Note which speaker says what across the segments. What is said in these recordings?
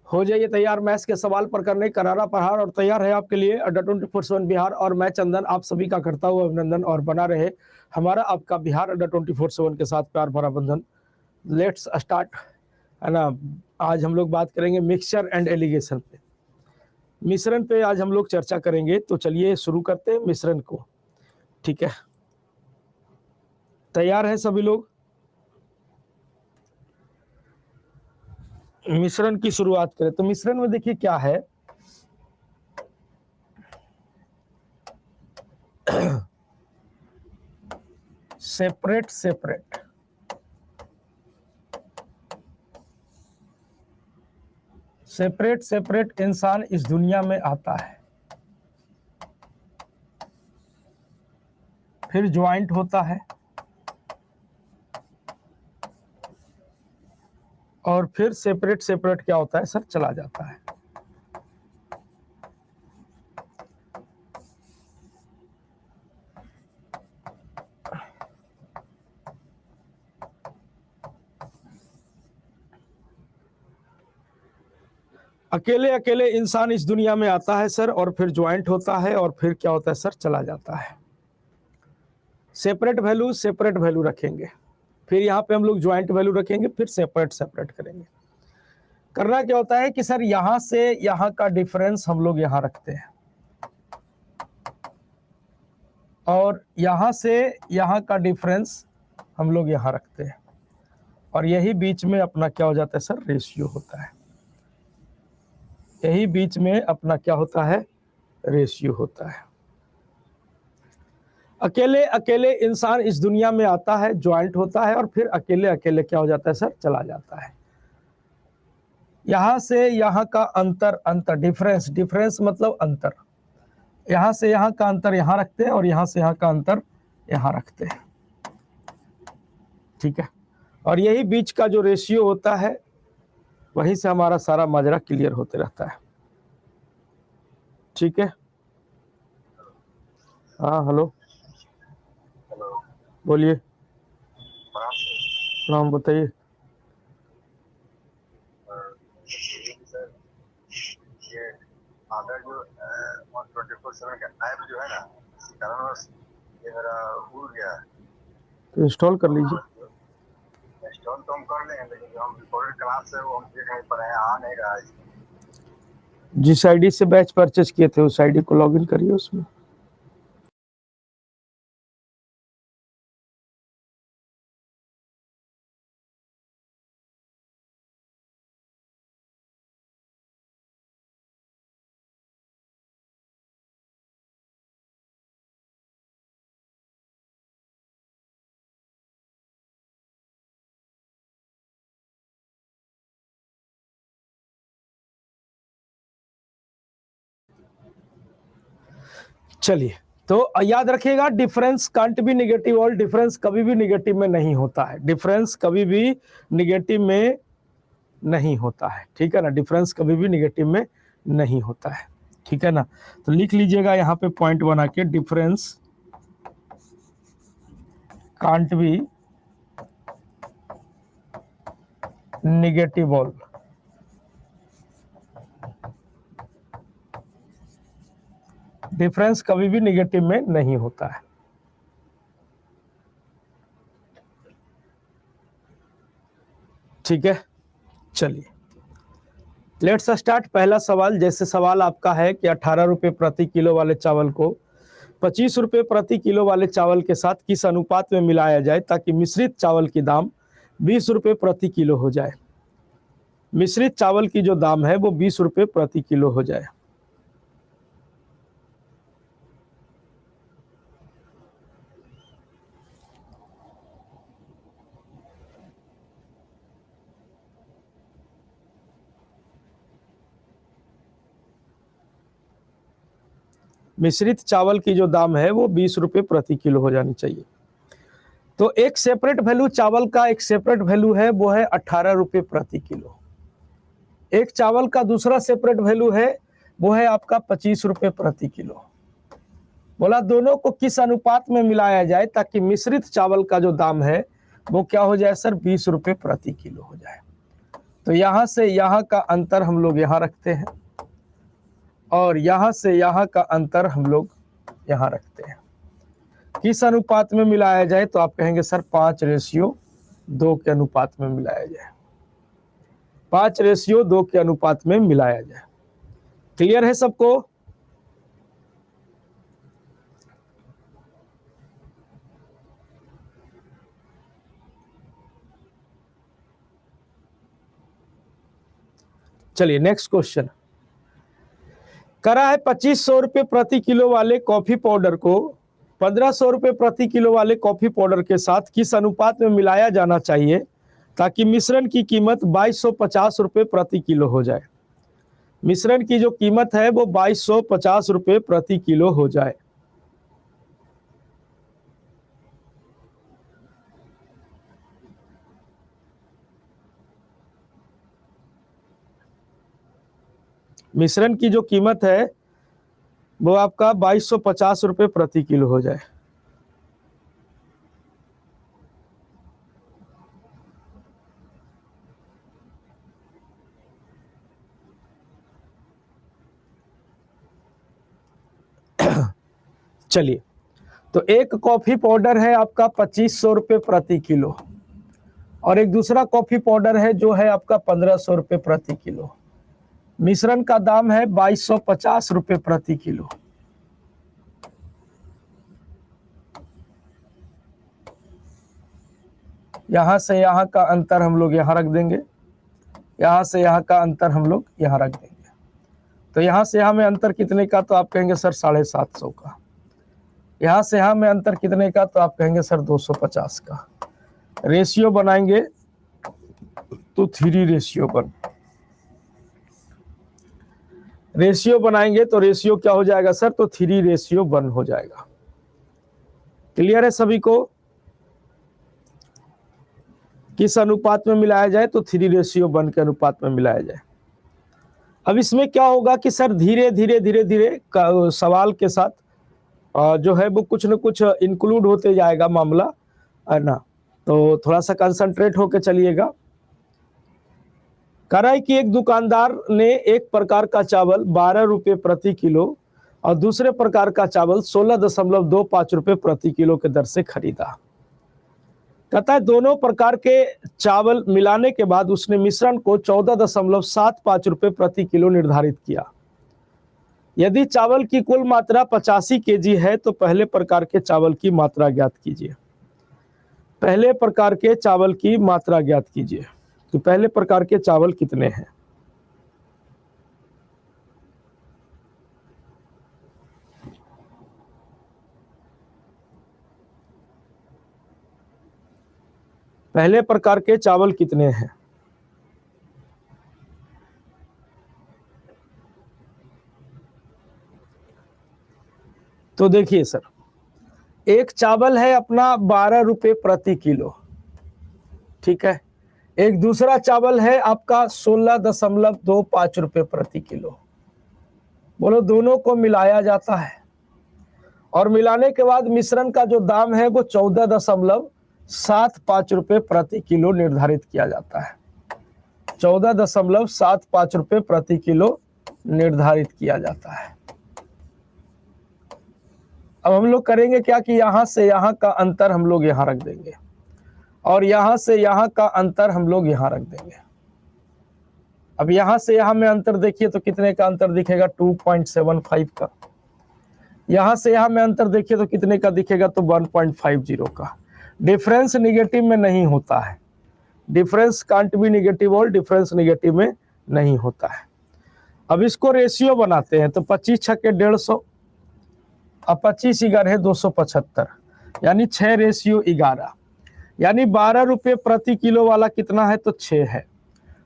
Speaker 1: हो जाइए तैयार मैथ्स के सवाल पर करने करारा प्रहार और तैयार है आपके लिए अड्डा 24/7 बिहार और मैं चंदन आप सभी का करता हुआ अभिनंदन और बना रहे हमारा आपका बिहार अड्डा 24/7 के साथ प्यार भरा बंधन। लेट्स स्टार्ट है ना। आज हम लोग बात करेंगे मिक्सचर एंड एलिगेशन पे, मिश्रण पे आज हम लोग चर्चा करेंगे। तो चलिए शुरू करते हैं मिश्रण को। ठीक है, तैयार है सभी लोग? मिश्रण की शुरुआत करें तो मिश्रण में देखिए क्या है। सेपरेट सेपरेट सेपरेट सेपरेट इंसान इस दुनिया में आता है, फिर ज्वाइंट होता है और फिर सेपरेट सेपरेट क्या होता है सर, चला जाता है। अकेले अकेले इंसान इस दुनिया में आता है सर और फिर ज्वाइंट होता है और फिर क्या होता है सर, चला जाता है। सेपरेट वैल्यू रखेंगे, फिर यहाँ पे हम लोग ज्वाइंट वैल्यू रखेंगे, फिर सेपरेट सेपरेट करेंगे। करना क्या होता है कि सर यहां से यहां का डिफरेंस हम लोग यहां रखते हैं और यहां से यहां का डिफरेंस हम लोग यहां रखते हैं और यही बीच में अपना क्या हो जाता है सर, रेशियो होता है। यही बीच में अपना क्या होता है, रेशियो होता है। अकेले अकेले इंसान इस दुनिया में आता है, ज्वाइंट होता है और फिर अकेले अकेले क्या हो जाता है सर, चला जाता है। यहां से यहां का अंतर डिफरेंस, डिफरेंस मतलब अंतर। यहां से यहां का अंतर यहां रखते हैं और यहां से यहां का अंतर यहां रखते हैं। ठीक है, और यही बीच का जो रेशियो होता है वहीं से हमारा सारा माजरा क्लियर होते रहता है। ठीक है, हाँ हेलो, बोलिए। नाम बताइए।
Speaker 2: आधा जो 24/7 का ऐप जो है ना, इसी कारणवश ये मेरा भूल गया है।
Speaker 1: तो इंस्टॉल कर लीजिए।
Speaker 2: इंस्टॉल तो हम कर लेंगे, लेकिन जो हम रिकॉर्डेड क्लास है वो हम देख नहीं पा रहे हैं, आ नहीं रहा है।
Speaker 1: जिस आईडी से बैच परचेज किए थे उस आईडी को लॉगिन करिए उसमें। चलिए, तो याद रखिएगा डिफरेंस कांट बी निगेटिव और डिफरेंस कभी भी निगेटिव में नहीं होता है। डिफरेंस कभी भी निगेटिव में नहीं होता है। ठीक है ना, डिफरेंस कभी भी निगेटिव में नहीं होता है। ठीक है ना, तो लिख लीजिएगा यहाँ पे पॉइंट बना के, difference can't be negative all. Difference कभी भी निगेटिव में नहीं होता है। ठीक है, चलिए लेट्स स्टार्ट। पहला सवाल, जैसे सवाल आपका है कि 18 रुपये प्रति किलो वाले चावल को 25 रुपये प्रति किलो वाले चावल के साथ किस अनुपात में मिलाया जाए ताकि मिश्रित चावल की दाम 20 रुपये प्रति किलो हो जाए। मिश्रित चावल की जो दाम है वो 20 रुपये प्रति किलो हो जाए। मिश्रित चावल की जो दाम है वो 20 रुपये प्रति किलो हो जानी चाहिए। तो एक सेपरेट वैल्यू चावल का, एक सेपरेट वैल्यू है वो है 18 रुपये प्रति किलो। एक चावल का दूसरा सेपरेट वैल्यू है वो है आपका 25 रुपये प्रति किलो। बोला दोनों को किस अनुपात में मिलाया जाए ताकि मिश्रित चावल का जो दाम है वो क्या हो जाए सर, 20 रुपये प्रति किलो हो जाए। तो यहाँ से यहाँ का अंतर हम लोग यहाँ रखते हैं और यहाँ से यहाँ का अंतर हम लोग यहाँ रखते हैं। किस अनुपात में मिलाया जाए? तो आप कहेंगे सर 5:2 के अनुपात में मिलाया जाए, 5:2 के अनुपात में मिलाया जाए। क्लियर है सबको? चलिए नेक्स्ट क्वेश्चन। करा है 2500 रुपये प्रति किलो वाले कॉफी पाउडर को 1500 रुपये प्रति किलो वाले कॉफी पाउडर के साथ किस अनुपात में मिलाया जाना चाहिए ताकि मिश्रण की कीमत 2250 रुपये प्रति किलो हो जाए। मिश्रण की जो कीमत है वो 2250 रुपये प्रति किलो हो जाए। मिश्रण की जो कीमत है वो आपका 2250 रुपये प्रति किलो हो जाए। चलिए, तो एक कॉफी पाउडर है आपका 2500 रुपये प्रति किलो और एक दूसरा कॉफी पाउडर है जो है आपका 1500 रुपये प्रति किलो। मिश्रण का दाम है 2250 रुपये प्रति किलो। यहां से यहां का अंतर हम लोग यहां रख देंगे, यहां से यहां का अंतर हम लोग यहां रख देंगे। तो यहां से यहां में अंतर कितने का? तो आप कहेंगे सर 750 का। यहां से यहां में अंतर कितने का? तो आप कहेंगे सर 250 का। रेशियो बनाएंगे तो 3:1। रेशियो बनाएंगे तो रेशियो क्या हो जाएगा सर? तो 3:1 हो जाएगा। क्लियर है सभी को? किस अनुपात में मिलाया जाए? तो 3:1 के अनुपात में मिलाया जाए। अब इसमें क्या होगा कि सर धीरे धीरे सवाल के साथ जो है वो कुछ न कुछ इंक्लूड होते जाएगा मामला, है ना? तो थोड़ा सा कंसंट्रेट होके चलिएगा। कराई कि एक दुकानदार ने एक प्रकार का चावल 12 रुपये प्रति किलो और दूसरे प्रकार का चावल 16.25 रुपये प्रति किलो के दर से खरीदा। कहता है दोनों प्रकार के चावल मिलाने के बाद उसने मिश्रण को 14.75 रुपये प्रति किलो निर्धारित किया। यदि चावल की कुल मात्रा 85 kg है तो पहले प्रकार के चावल की मात्रा ज्ञात कीजिए। पहले प्रकार के चावल की मात्रा ज्ञात कीजिए। तो पहले प्रकार के चावल कितने हैं? पहले प्रकार के चावल कितने हैं? तो देखिए सर, एक चावल है अपना 12 रुपये प्रति किलो, ठीक है। एक दूसरा चावल है आपका 16.25 रुपये प्रति किलो। बोलो दोनों को मिलाया जाता है और मिलाने के बाद मिश्रण का जो दाम है वो 14.75 रुपये प्रति किलो निर्धारित किया जाता है। 14.75 रुपये प्रति किलो निर्धारित किया जाता है। अब हम लोग करेंगे क्या कि यहां से यहां का अंतर हम लोग यहां रख देंगे और यहां से यहां का अंतर हम लोग यहां रख देंगे। अब यहां से यहां में अंतर देखिए तो कितने का अंतर दिखेगा? 2.75 का। यहां से यहां में अंतर देखिए तो कितने का दिखेगा? तो 1.50 का। डिफरेंस निगेटिव में नहीं होता है। डिफरेंस कांट बी नेगेटिव और डिफरेंस निगेटिव में नहीं होता है। अब इसको रेशियो बनाते हैं तो 25 छक्के 150, अब 25 11 है 275, यानी 6:11, यानी 12 रुपये प्रति किलो वाला कितना है? तो 6 है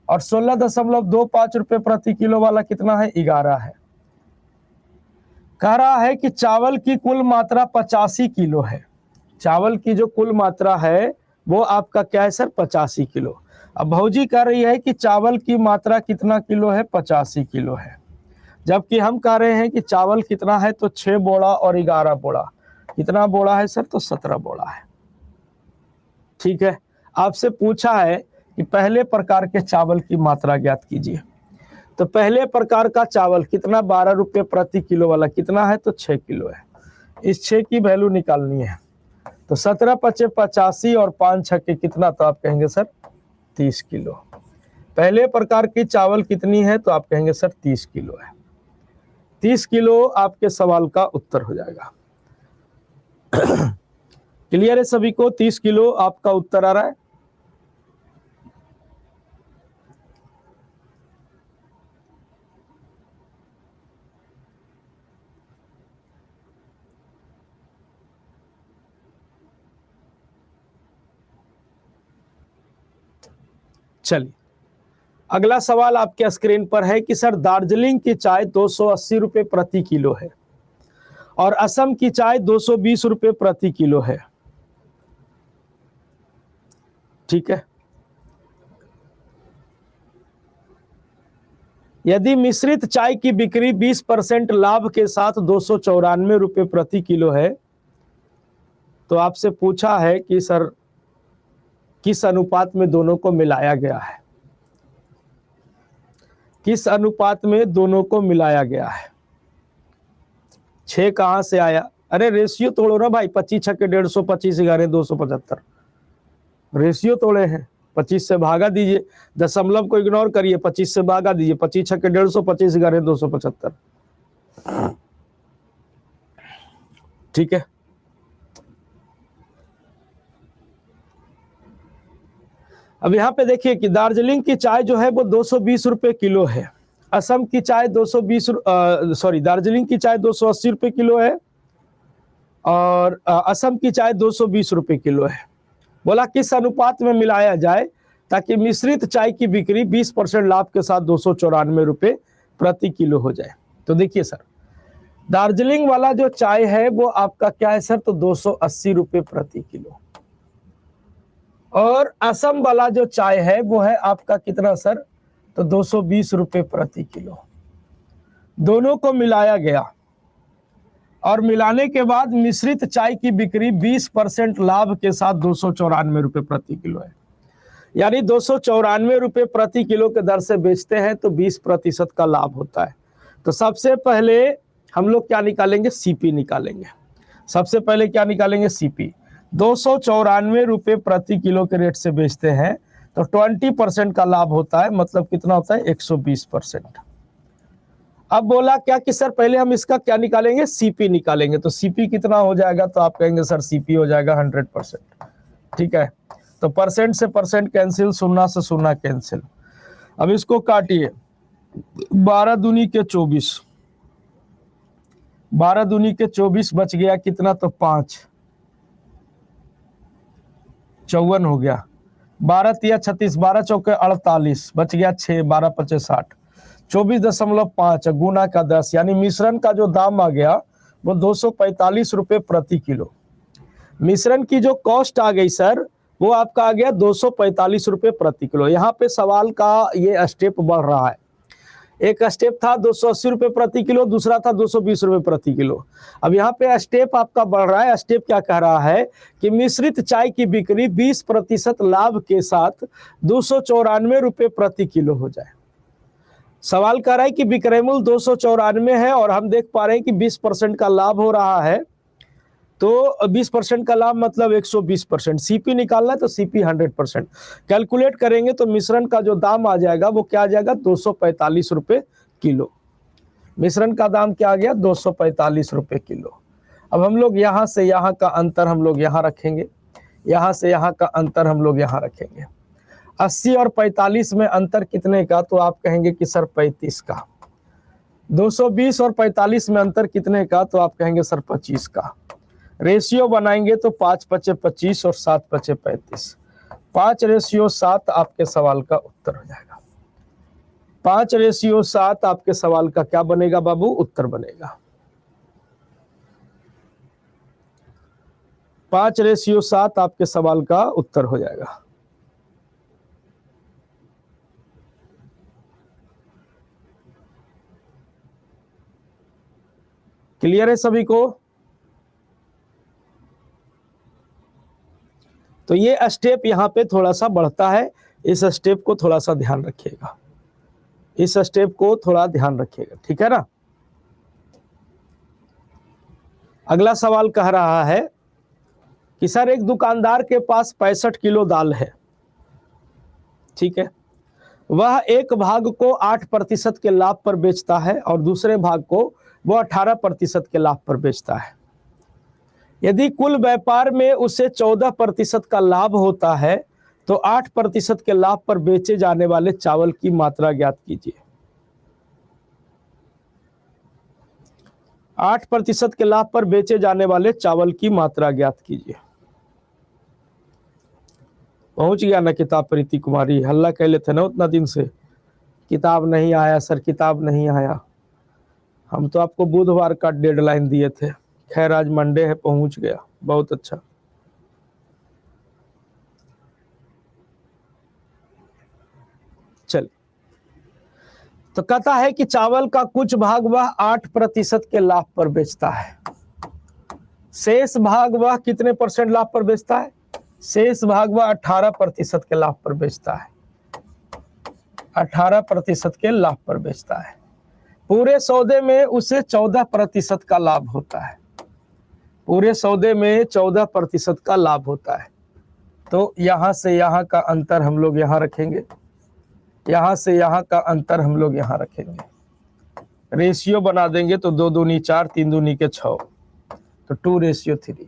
Speaker 1: और 16.25 रुपये प्रति किलो वाला कितना है? 11 है। कह रहा है कि चावल की कुल मात्रा 85 किलो है। चावल की जो कुल मात्रा है वो आपका क्या है सर? 85 किलो। अब भौजी कह रही है कि चावल की मात्रा कितना किलो है? 85 किलो है, जबकि हम कह रहे हैं कि चावल कितना है? तो 6 बोड़ा और 11 बोड़ा। कितना बोड़ा है सर? तो 17 बोड़ा है। ठीक है। आपसे पूछा है कि पहले प्रकार के चावल की मात्रा ज्ञात कीजिए। तो पहले प्रकार का चावल कितना, 12 रुपये प्रति किलो वाला कितना है, तो 6 किलो है। इस 6 की वैल्यू निकालनी है। तो 17 पचे 85 और 5 छक्के कितना, तो आप कहेंगे सर 30 किलो। पहले प्रकार की चावल कितनी है, तो आप कहेंगे सर 30 किलो है। 30 किलो आपके सवाल का उत्तर हो जाएगा। क्लियर है सभी को? 30 किलो आपका उत्तर आ रहा है। चलिए अगला सवाल आपके स्क्रीन पर है कि सर दार्जिलिंग की चाय 280 रुपये प्रति किलो है और असम की चाय 220 रुपये प्रति किलो है। ठीक है। यदि मिश्रित चाय की बिक्री 20% लाभ के साथ 294 रुपये प्रति किलो है, तो आपसे पूछा है कि सर किस अनुपात में दोनों को मिलाया गया है, किस अनुपात में दोनों को मिलाया गया है। 6 कहां से आया? अरे रेशियो तोड़ो ना भाई, 25 छक्के 150, 25 11 275 रेशियो तोड़े हैं। 25 से भागा दीजिए, दशमलव को इग्नोर करिए, 25 से भागा दीजिए, 25 छक्के 150, 25 11 275। ठीक है। अब यहाँ पे देखिए कि दार्जिलिंग की चाय जो है वो 220 रुपये किलो है, असम की चाय दार्जिलिंग की चाय 280 रुपये किलो है और असम की चाय 220 रुपये किलो है। बोला किस अनुपात में मिलाया जाए ताकि मिश्रित चाय की बिक्री 20% लाभ के साथ 294 रुपये प्रति किलो हो जाए। तो देखिए सर, दार्जिलिंग वाला जो चाय है वो आपका क्या है सर, तो 280 रुपये प्रति किलो, और असम वाला जो चाय है वो है आपका कितना सर, तो 220 रुपये प्रति किलो। दोनों को मिलाया गया और मिलाने के बाद मिश्रित चाय की बिक्री 20% लाभ के साथ 294 रुपये प्रति किलो है। यानी 294 रुपये प्रति किलो के दर से बेचते हैं तो 20% का लाभ होता है। तो सबसे पहले हम लोग क्या निकालेंगे, सीपी निकालेंगे। सबसे पहले क्या निकालेंगे, सीपी। 294 रुपये प्रति किलो के रेट से बेचते हैं तो 20% का लाभ होता है, मतलब कितना होता है, 120%। अब बोला क्या कि सर पहले हम इसका क्या निकालेंगे, सीपी निकालेंगे। तो सीपी कितना हो जाएगा, तो आप कहेंगे सर सीपी हो जाएगा 100%। ठीक है। तो परसेंट से परसेंट कैंसिल, शून्य से शून्य कैंसिल। अब इसको काटिए, 12 दूनी के 24, 12 दूनी के 24 बच गया कितना, तो 5, 54 हो गया। 12 तिया 36, 12 चौके 48, बच गया 6, 12 पचे 60, 24.5 गुना का 10, यानी मिश्रण का जो दाम आ गया वो 245 रुपये प्रति किलो। मिश्रण की जो कॉस्ट आ गई सर वो आपका आ गया 245 रुपये प्रति किलो। यहाँ पे सवाल का ये स्टेप बढ़ रहा है। एक स्टेप था 280 रुपये प्रति किलो, दूसरा था 220 रुपये प्रति किलो। अब यहाँ पे स्टेप आपका बढ़ रहा है। स्टेप क्या कह रहा है कि मिश्रित चाय की बिक्री 20% लाभ के साथ 294 रुपये प्रति किलो हो जाए। सवाल कर रहा है कि विक्रय मूल्य 294 है और हम देख पा रहे हैं कि 20% का लाभ हो रहा है, तो 20% का लाभ मतलब 120%। सीपी निकालना है तो सीपी 100%। कैलकुलेट करेंगे तो मिश्रण का जो दाम आ जाएगा वो क्या आ जाएगा, 245 रुपये किलो। मिश्रण का दाम क्या आ गया, 245 रुपये किलो। अब हम लोग यहाँ से यहाँ का अंतर हम लोग यहाँ रखेंगे, यहाँ से यहाँ का अंतर हम लोग यहाँ रखेंगे। 80 और 45 में अंतर कितने का, तो आप कहेंगे कि सर 35 का। 220 और 45 में अंतर कितने का, तो आप कहेंगे सर 25 का। रेशियो बनाएंगे तो 5 पचे 25 और 7 पचे 35, 5:7 आपके सवाल का उत्तर हो जाएगा। 5:7 आपके सवाल का क्या बनेगा बाबू, उत्तर बनेगा। 5:7 आपके सवाल का उत्तर हो जाएगा। क्लियर है सभी को? तो ये स्टेप यहाँ पे थोड़ा सा बढ़ता है। इस स्टेप को थोड़ा सा ध्यान रखिएगा, इस स्टेप को थोड़ा ध्यान रखिएगा, ठीक है ना। अगला सवाल कह रहा है कि सर एक दुकानदार के पास 65 किलो दाल है, ठीक है, वह एक भाग को 8% के लाभ पर बेचता है और दूसरे भाग को वह 18% के लाभ पर बेचता है। यदि कुल व्यापार में उसे 14% का लाभ होता है तो 8% के लाभ पर बेचे जाने वाले चावल की मात्रा ज्ञात कीजिए। 8% के लाभ पर बेचे जाने वाले चावल की मात्रा ज्ञात कीजिए। पहुंच गया ना किताब प्रीति कुमारी? हल्ला कह लेते ना उतना दिन से, किताब नहीं आया सर, किताब नहीं आया। हम तो आपको बुधवार का डेडलाइन दिए थे, खैर आज मंडे है, पहुंच गया, बहुत अच्छा। चलिए, तो कहता है कि चावल का कुछ भाग वह 8% के लाभ पर बेचता है, शेष भाग वह कितने परसेंट लाभ पर बेचता है? शेष भाग वह 18% के लाभ पर बेचता है, 18% के लाभ पर बेचता है। पूरे सौदे में उसे 14% का लाभ होता है, पूरे सौदे में 14% का लाभ होता है। तो यहां से यहां का अंतर हम लोग यहां रखेंगे, यहां से यहां का अंतर हम लोग यहां रखेंगे, रेशियो बना देंगे तो 2 दूनी 4, 3 दूनी के 6, तो 2:3।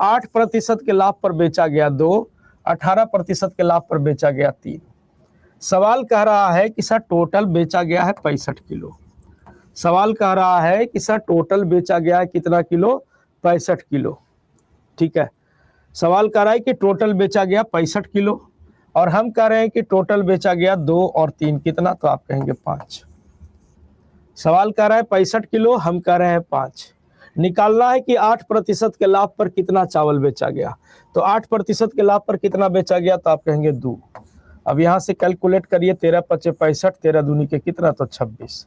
Speaker 1: 8% के लाभ पर बेचा गया 2, 18% के लाभ पर बेचा गया 3। सवाल कह रहा है कि सर टोटल बेचा गया है 65 किलो। सवाल कह रहा है कि सर टोटल बेचा गया है कितना किलो? 65 किलो, ठीक है। सवाल कह रहा है कि टोटल बेचा गया 65 किलो और हम कह रहे हैं कि टोटल बेचा गया 2 और 3 कितना, तो आप कहेंगे 5। सवाल कह रहा है 65 किलो, हम कह रहे हैं 5। निकालना है कि 8% के लाभ पर कितना चावल बेचा गया, तो 8% के लाभ पर कितना बेचा गया, तो आप कहेंगे 2। अब यहां से कैलकुलेट करिए, 13 × 5 = 65, 13 दूनी के कितना, तो 26।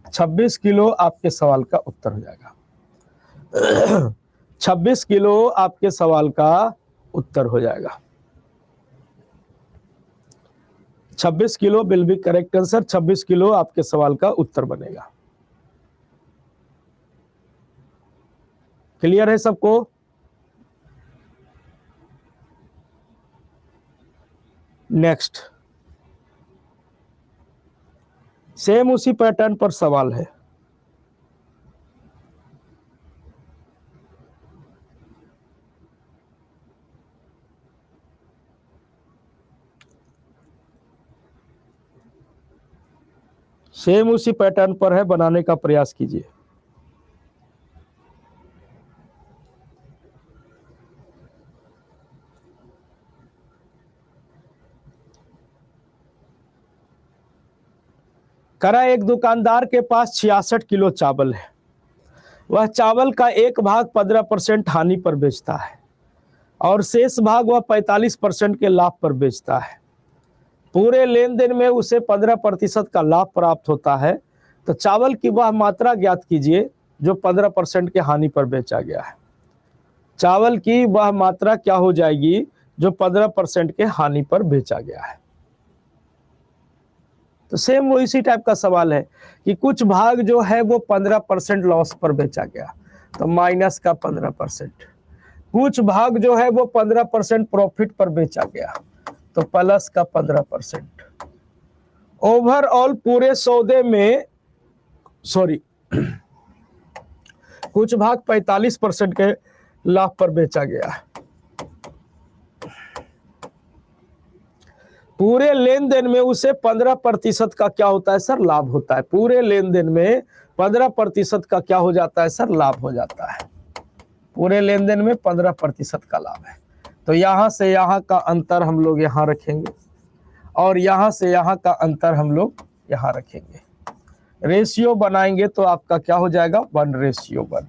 Speaker 1: 26 किलो आपके सवाल का उत्तर हो जाएगा। 26 किलो आपके सवाल का उत्तर हो जाएगा। 26 kilo will be correct answer. 26 kilo आपके सवाल का उत्तर बनेगा। क्लियर है सबको? नेक्स्ट, सेम उसी पैटर्न पर सवाल है। सेम उसी पैटर्न पर है, बनाने का प्रयास कीजिए। करा एक दुकानदार के पास 66 किलो चावल है, वह चावल का एक भाग 15% हानि पर बेचता है और शेष भाग वह 45% के लाभ पर बेचता है। पूरे लेन देन में उसे 15% का लाभ प्राप्त होता है, तो चावल की वह मात्रा ज्ञात कीजिए जो 15% के हानि पर बेचा गया है। चावल की वह मात्रा क्या हो जाएगी जो 15% के हानि पर बेचा गया है। तो सेम वो इसी टाइप का सवाल है कि कुछ भाग जो है वो 15% लॉस पर बेचा गया, तो माइनस का 15%। कुछ भाग जो है वो 15% प्रॉफिट पर बेचा गया, तो प्लस का 15%। ओवरऑल पूरे सौदे में कुछ भाग 45% के लाभ पर बेचा गया। पूरे लेन देन में उसे 15% का क्या होता है सर? लाभ होता है। पूरे लेन देन में 15% का क्या हो जाता है सर? लाभ हो जाता है। पूरे लेन देन में 15% का लाभ है। तो यहां से यहां का अंतर हम लोग यहां रखेंगे और यहां से यहां का अंतर हम लोग यहां रखेंगे। रेशियो बनाएंगे तो आपका क्या हो जाएगा? 1:1।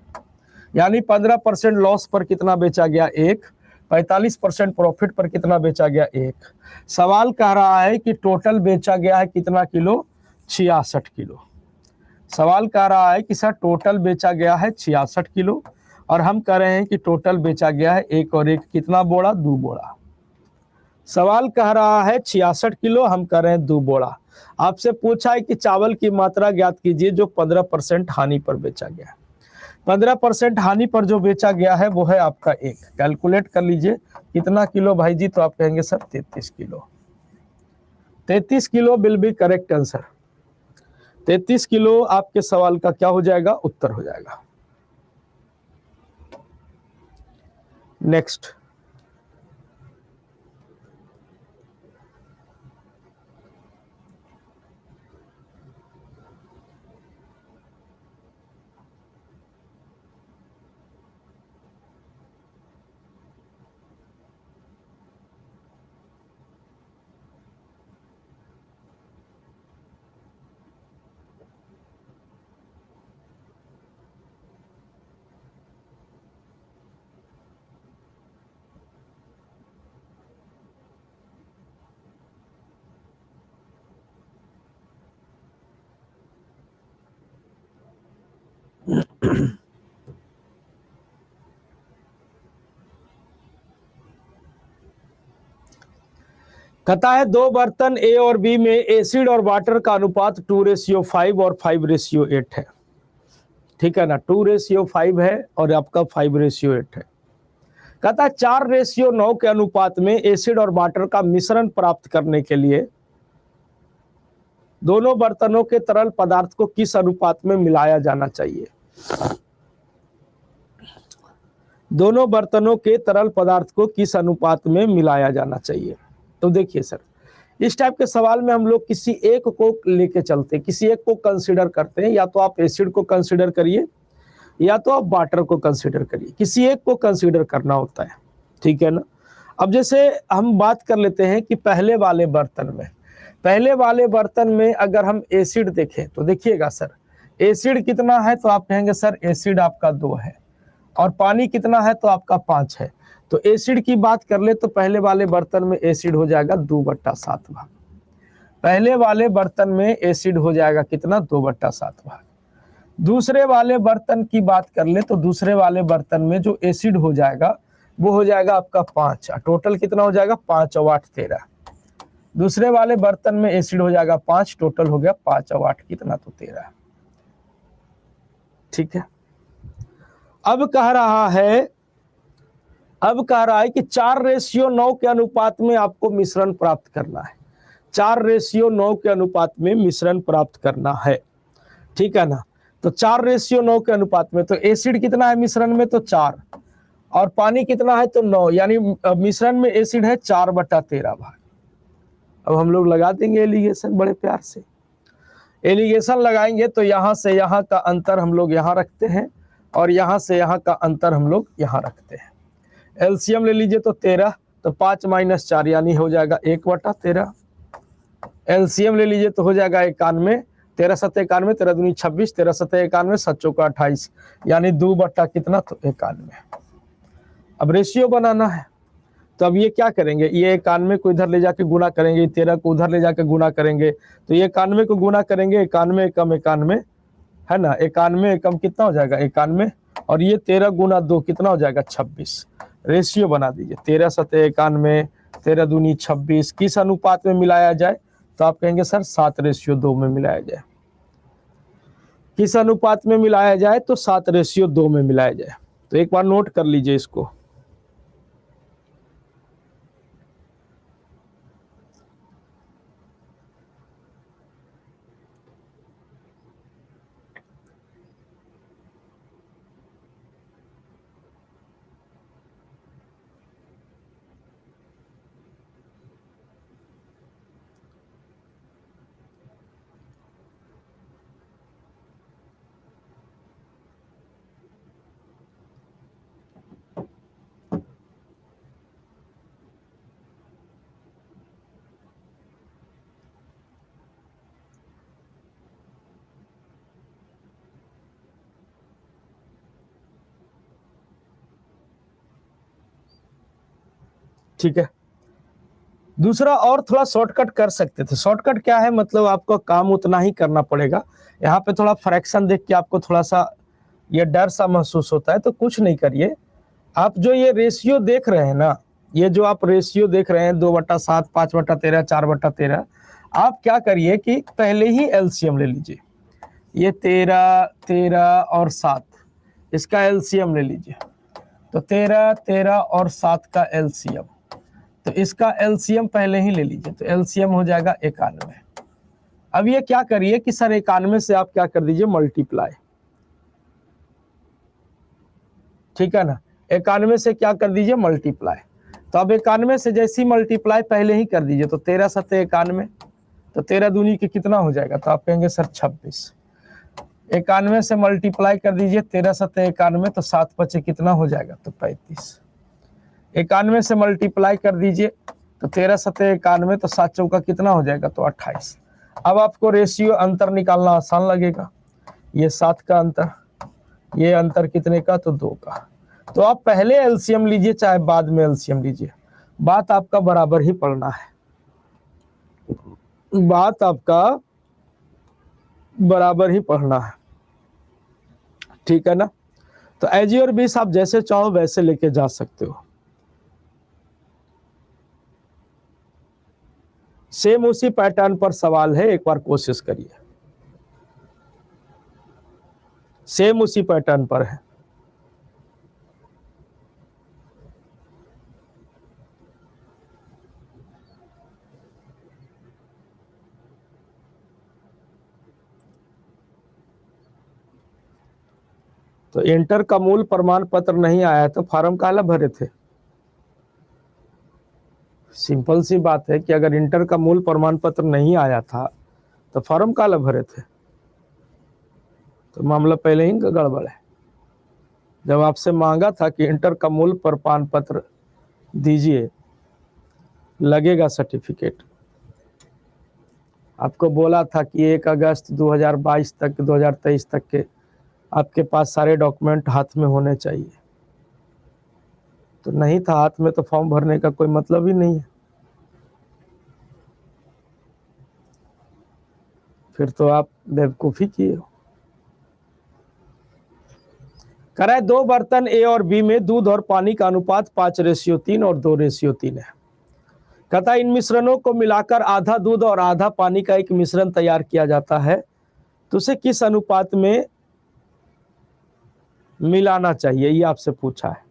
Speaker 1: यानी 15% लॉस पर कितना बेचा गया? 1। 45% प्रॉफिट पर कितना बेचा गया? 1। सवाल कह रहा है कि टोटल बेचा गया है कितना किलो? 66 किलो। सवाल कह रहा है कि सर टोटल बेचा गया है 66 किलो और हम कह रहे हैं कि टोटल बेचा गया है 1 और 1 कितना बोरा? 2 बोरा। सवाल कह रहा है 66 किलो, हम कर रहे हैं 2 बोरा। आपसे पूछा है कि चावल की मात्रा ज्ञात कीजिए जो 15% हानि पर बेचा गया है। 15% हानि पर जो बेचा गया है वो है आपका 1। कैलकुलेट कर लीजिए कितना किलो भाई जी, तो आप कहेंगे sir 33 kilo. 33 kilo will be correct answer. 33 kilo आपके सवाल का क्या हो जाएगा, उत्तर हो जाएगा। नेक्स्ट, कहता है 2 बर्तन ए और बी में एसिड और वाटर का अनुपात 2:5 और 5:8 है। ठीक है ना, 2:5 है और आपका 5:8 है। कहता है 4:9 के अनुपात में एसिड और वाटर का मिश्रण प्राप्त करने के लिए दोनों बर्तनों के तरल पदार्थ को किस अनुपात में मिलाया जाना चाहिए। दोनों बर्तनों के तरल पदार्थ को किस अनुपात में मिलाया जाना चाहिए। तो देखिए सर, इस टाइप के सवाल में हम लोग किसी एक को लेके चलते हैं, किसी एक को कंसीडर करते हैं। या तो आप एसिड को कंसीडर करिए या तो आप वाटर को कंसीडर करिए, किसी एक को कंसीडर करना होता है। ठीक है ना। अब जैसे हम बात कर लेते हैं कि पहले वाले बर्तन में अगर हम एसिड देखें तो देखिएगा सर, एसिड कितना है, तो आप कहेंगे सर एसिड आपका 2 है और पानी कितना है, तो आपका 5 है। तो एसिड की बात कर ले तो पहले वाले बर्तन में एसिड हो जाएगा 2/7 भाग। पहले वाले बर्तन में एसिड हो जाएगा कितना, 2/7 भाग। दूसरे वाले बर्तन की बात कर ले तो दूसरे वाले बर्तन में जो एसिड हो जाएगा वो हो जाएगा आपका 5। टोटल कितना हो जाएगा, 5 और 8 13। दूसरे वाले बर्तन में एसिड हो जाएगा 5, टोटल हो गया 5 और 8 कितना, तो 13। ठीक है। अब कह रहा है कि 4:9 के अनुपात में आपको मिश्रण प्राप्त करना है। 4:9 के अनुपात में मिश्रण प्राप्त करना है। ठीक है ना। तो 4:9 के अनुपात में तो एसिड कितना है मिश्रण में, तो 4 और पानी कितना है, तो 9। यानी मिश्रण में एसिड है 4/13 भाग। अब हम लोग लगा देंगे एलिगेशन बड़े प्यार से। एलिगेशन लगाएंगे तो यहाँ से यहाँ का अंतर हम लोग यहाँ रखते हैं और यहाँ से यहाँ का अंतर हम लोग यहाँ रखते हैं। एलसीएम ले लीजिए तो 13, तो 5 - 4 यानी हो जाएगा 1/13। एलसीएम ले लीजिए तो हो जाएगा 91, 13 × 7 = 91, 13 दूनी 26, 13 × 7 = 91, 7 चौका 28 यानी 2 कितना, तो 91। अब रेशियो बनाना है तो अब ये क्या करेंगे, ये 91 को इधर ले जाके गुना करेंगे, 13 को उधर ले जाके गुना करेंगे, तो ये 91 को गुना करेंगे, 91 एकम 91 है ना, 91 एकम कितना हो जाएगा 91 और ये 13 × 2 कितना हो जाएगा 26। रेशियो बना दीजिए 13 × 7 = 91, 13 दूनी 26। किस अनुपात में मिलाया जाए, तो आप कहेंगे सर 7:2 में मिलाया जाए। किस अनुपात में मिलाया जाए, तो 7:2 में मिलाया जाए। तो एक बार नोट कर लीजिए इसको। ठीक है। दूसरा और थोड़ा शॉर्टकट कर सकते थे। शॉर्टकट क्या है, मतलब आपको काम उतना ही करना पड़ेगा। यहाँ पे थोड़ा फ्रैक्शन देख के आपको थोड़ा सा ये डर सा महसूस होता है, तो कुछ नहीं करिए। आप जो ये रेशियो देख रहे हैं ना, ये जो आप रेशियो देख रहे हैं 2/7, 5/13, 4/13, आप क्या करिए कि पहले ही एलसीएम ले लीजिए। ये 13, 13 और 7, इसका एलसीएम ले लीजिए। तो 13, 13 और 7 का एलसीएम, तो इसका एलसीएम पहले ही ले लीजिए। तो एलसीएम हो जाएगा 91। अब ये क्या करिए कि सर 91 से आप क्या कर दीजिए, मल्टीप्लाई। ठीक है ना, 91 से क्या कर दीजिए, मल्टीप्लाई। तो अब 91 से जैसी मल्टीप्लाई पहले ही कर दीजिए। तो 13 सत्ते 91, तो 13 दूनी के कितना हो जाएगा, तो आप कहेंगे सर 26। 91 से मल्टीप्लाई कर दीजिए, 13 सत्ते 91, तो 7 बचे कितना हो जाएगा, तो 35। 91 से मल्टीप्लाई कर दीजिए, तो 13 सत्ते 91, तो 7 चौका कितना हो जाएगा, तो 28। अब आपको रेशियो अंतर निकालना आसान लगेगा। ये 7 का अंतर, ये अंतर कितने का, तो 2 का। तो आप पहले एलसीएम लीजिए चाहे बाद में एलसीएम लीजिए, बात आपका बराबर ही पड़ना है, बात आपका बराबर ही पढ़ना है। ठीक है ना। तो एजी और बीस आप जैसे चाहो वैसे लेके जा सकते हो। सेम उसी पैटर्न पर सवाल है, एक बार कोशिश करिए। सेम उसी पैटर्न पर है। तो इंटर का मूल प्रमाण पत्र नहीं आया तो फॉर्म काला भरे थे। सिंपल सी बात है कि अगर इंटर का मूल प्रमाण पत्र नहीं आया था तो फॉर्म काला भरे थे, तो मामला पहले ही गड़बड़ है। जब आपसे मांगा था कि इंटर का मूल प्रमाण पत्र दीजिए, लगेगा सर्टिफिकेट, आपको बोला था कि 1 अगस्त 2022 तक 2023 तक के आपके पास सारे डॉक्यूमेंट हाथ में होने चाहिए, तो नहीं था हाथ में, तो फॉर्म भरने का कोई मतलब ही नहीं है। फिर तो आप बेवकूफ़ी किए हो। कराए 2 बर्तन ए और बी में दूध और पानी का अनुपात 5:3 और 2:3 है। कहता इन मिश्रणों को मिलाकर आधा दूध और आधा पानी का एक मिश्रण तैयार किया जाता है, तो उसे किस अनुपात में मिलाना चाहिए, ये आपसे पूछा है।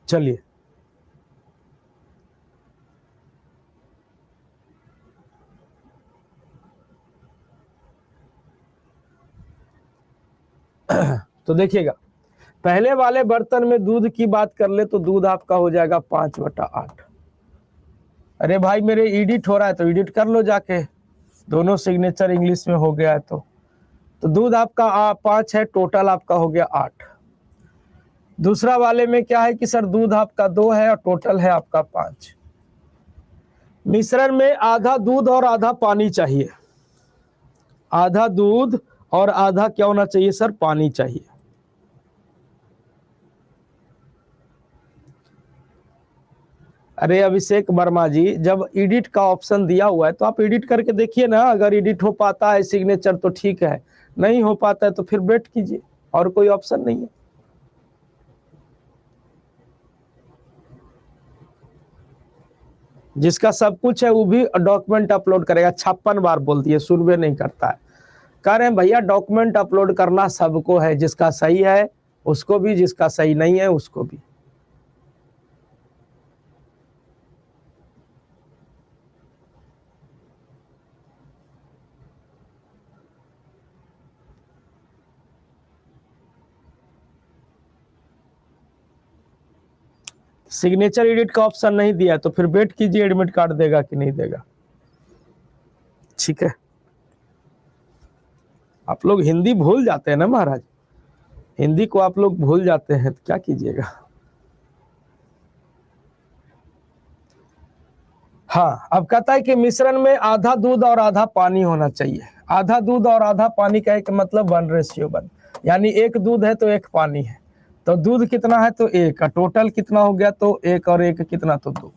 Speaker 1: चलिए तो देखिएगा, पहले वाले बर्तन में दूध की बात कर ले तो दूध आपका हो जाएगा 5/8। अरे भाई मेरे एडिट हो रहा है तो एडिट कर लो जाके, दोनों सिग्नेचर इंग्लिश में हो गया है। तो दूध आपका 5 है, टोटल आपका हो गया 8। दूसरा वाले में क्या है कि सर दूध आपका 2 है और टोटल है आपका 5। मिश्रण में आधा दूध और आधा पानी चाहिए, आधा दूध और आधा क्या होना चाहिए सर, पानी चाहिए। अरे अभिषेक वर्मा जी, जब एडिट का ऑप्शन दिया हुआ है तो आप एडिट करके देखिए ना, अगर एडिट हो पाता है सिग्नेचर तो ठीक है, नहीं हो पाता है तो फिर वेट कीजिए, और कोई ऑप्शन नहीं है। जिसका सब कुछ है वो भी डॉक्यूमेंट अपलोड करेगा। 56 बार बोल दिए, सुनवे नहीं करता है। कह रहे हैं भैया डॉक्यूमेंट अपलोड करना सबको है, जिसका सही है उसको भी, जिसका सही नहीं है उसको भी। सिग्नेचर एडिट का ऑप्शन नहीं दिया तो फिर वेट कीजिए, एडमिट कार्ड देगा कि नहीं देगा। ठीक है, आप लोग हिंदी भूल जाते हैं ना महाराज, हिंदी को आप लोग भूल जाते हैं तो क्या कीजिएगा। हाँ, अब कहता है कि मिश्रण में आधा दूध और आधा पानी होना चाहिए। आधा दूध और आधा पानी का एक मतलब 1:1, यानी एक दूध है तो एक पानी है, तो दूध कितना है तो 1, टोटल कितना हो गया तो 1 और 1 कितना तो 2।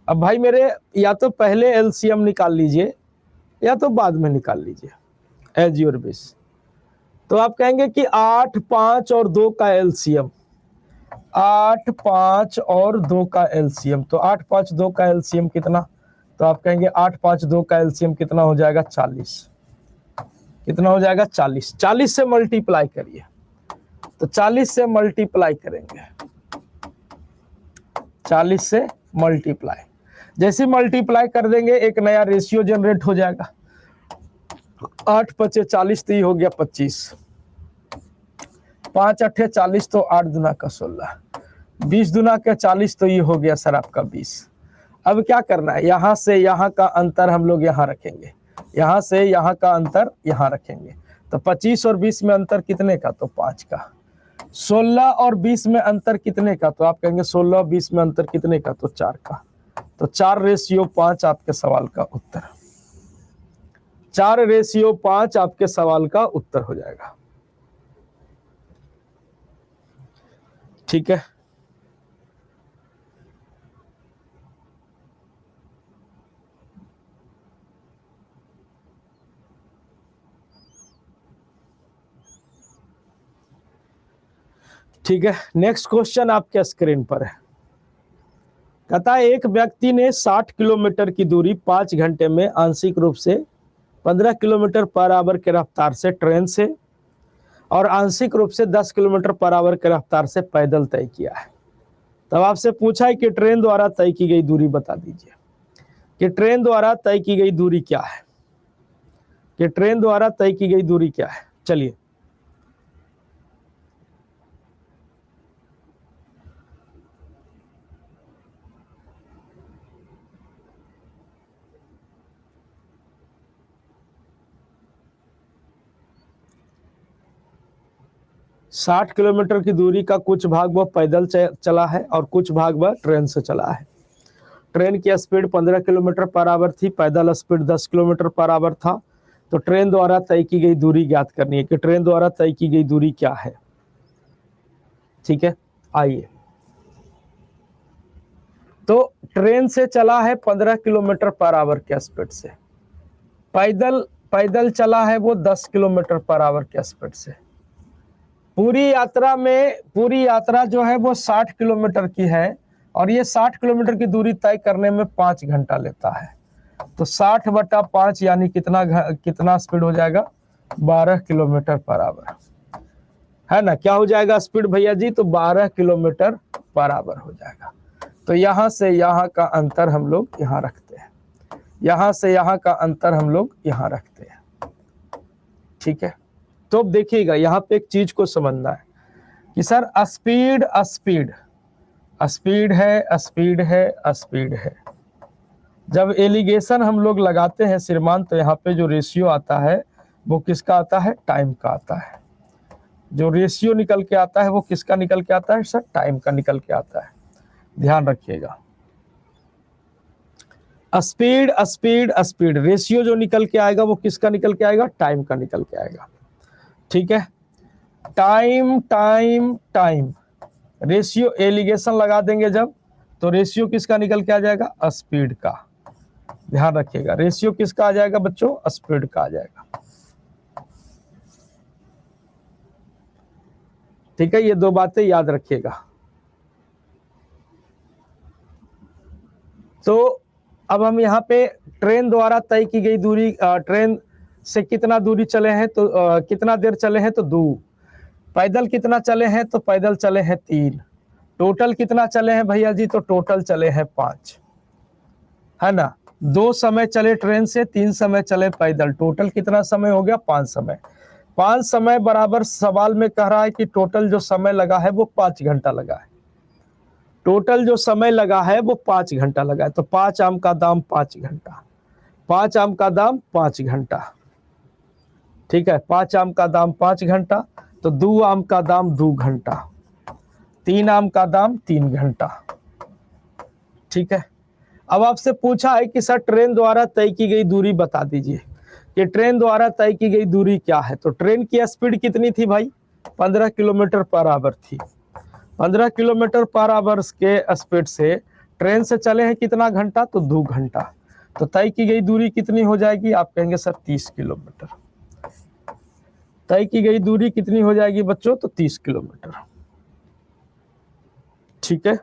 Speaker 1: अब भाई मेरे या तो पहले एलसीएम निकाल लीजिए या तो बाद में निकाल लीजिए, एज योर विश। तो आप कहेंगे कि 8, 5 और 2 का एलसीएम, 8, 5 और 2 का एलसीएम, तो 8, 5, 2 का एलसीएम कितना, तो आप कहेंगे 8, 5, 2 का एलसीएम कितना हो जाएगा 40। कितना हो जाएगा 40। 40 से मल्टीप्लाई करिए, तो 40 से मल्टीप्लाई करेंगे, 40 से मल्टीप्लाई, जैसे मल्टीप्लाई कर देंगे एक नया रेशियो जनरेट हो जाएगा। 8 पचे 40 तो ये हो गया 25, 5 अट्ठे 40 तो 8 दुना का 16, 20 दुना का 40 तो ये हो गया सर आपका 20। अब क्या करना है, यहाँ से यहाँ का अंतर हम लोग यहाँ रखेंगे, यहाँ से यहाँ का अंतर यहाँ रखेंगे, तो 25 और 20 में अंतर कितने का तो 5 का। 16 और 20 में अंतर कितने का, तो आप कहेंगे 16 और 20 में अंतर कितने का तो 4 का। तो 4:5 आपके सवाल का उत्तर, 4:5 आपके सवाल का उत्तर हो जाएगा। ठीक है, ठीक है। नेक्स्ट क्वेश्चन आपके स्क्रीन पर है। कहता है एक व्यक्ति ने 60 किलोमीटर की दूरी 5 घंटे में आंशिक रूप से 15 किलोमीटर पर आवर के रफ्तार से ट्रेन से और आंशिक रूप से 10 किलोमीटर पर आवर के रफ्तार से पैदल तय किया है। तब आपसे पूछा है कि ट्रेन द्वारा तय की गई दूरी बता दीजिए, कि ट्रेन द्वारा तय की गई दूरी क्या है, कि ट्रेन द्वारा तय की गई दूरी क्या है। चलिए, साठ किलोमीटर की दूरी का कुछ भाग वह पैदल चला है और कुछ भाग वह ट्रेन से चला है। ट्रेन की स्पीड 15 किलोमीटर पर आवर थी, पैदल स्पीड 10 किलोमीटर पर आवर था। तो ट्रेन द्वारा तय की गई दूरी ज्ञात करनी है कि ट्रेन द्वारा तय की गई दूरी क्या है। ठीक है, आइए, तो ट्रेन से चला है 15 किलोमीटर पर आवर के स्पीड से, पैदल चला है वो 10 किलोमीटर पर आवर के स्पीड से। पूरी यात्रा जो है वो 60 किलोमीटर की है और ये 60 किलोमीटर की दूरी तय करने में 5 घंटा लेता है। तो 60/5 यानी कितना स्पीड हो जाएगा 12 किलोमीटर पर आवर, है ना। क्या हो जाएगा स्पीड भैया जी, तो 12 किलोमीटर पर आवर हो जाएगा। तो यहाँ से यहाँ का अंतर हम लोग यहाँ रखते हैं, यहाँ से यहाँ का अंतर हम लोग यहाँ रखते हैं। ठीक है, तो अब देखिएगा यहाँ पे एक चीज को समझना है कि सर स्पीड है। जब एलिगेशन हम लोग लगाते हैं श्रीमान, तो यहाँ पे जो रेशियो आता है वो किसका आता है, टाइम का आता है। जो रेशियो निकल के आता है वो किसका निकल के आता है सर, टाइम का निकल के आता है। ध्यान रखिएगा, स्पीड रेशियो जो निकल के आएगा वो किसका निकल के आएगा, टाइम का निकल के आएगा। ठीक है, टाइम रेशियो एलिगेशन लगा देंगे जब, तो रेशियो किसका निकल के आ जाएगा, स्पीड का। ध्यान रखिएगा, रेशियो किसका आ जाएगा बच्चों, स्पीड का आ जाएगा। ठीक है, ये दो बातें याद रखिएगा। तो अब हम यहाँ पे ट्रेन द्वारा तय की गई दूरी, ट्रेन से कितना दूरी चले हैं तो कितना देर चले हैं तो 2, पैदल कितना चले हैं तो पैदल चले हैं 3, टोटल कितना चले हैं भैया जी, तो टोटल चले हैं 5, है ना। 2 समय चले ट्रेन से, 3 समय चले पैदल, टोटल कितना समय हो गया 5 समय। 5 समय बराबर सवाल में कह रहा है कि टोटल जो समय लगा है वो 5 घंटा लगा है। टोटल जो समय लगा है वो 5 घंटा लगा है, तो 5 आम का दाम 5 घंटा। 5 आम का दाम 5 घंटा, ठीक है, 5 आम का दाम 5 घंटा, तो 2 आम का दाम 2 घंटा, 3 आम का दाम 3 घंटा, ठीक है। अब आपसे पूछा है कि सर ट्रेन द्वारा तय की गई दूरी बता दीजिए कि ट्रेन द्वारा तय की गई दूरी क्या है। तो ट्रेन की स्पीड कितनी थी भाई, 15 किलोमीटर पर आवर थी। 15 किलोमीटर पर आवर के स्पीड से ट्रेन से चले हैं कितना घंटा, तो 2 घंटा। तो तय की गई दूरी कितनी हो जाएगी, आप कहेंगे सर 30 किलोमीटर। तय की गई दूरी कितनी हो जाएगी बच्चों, तो 30 किलोमीटर, ठीक है।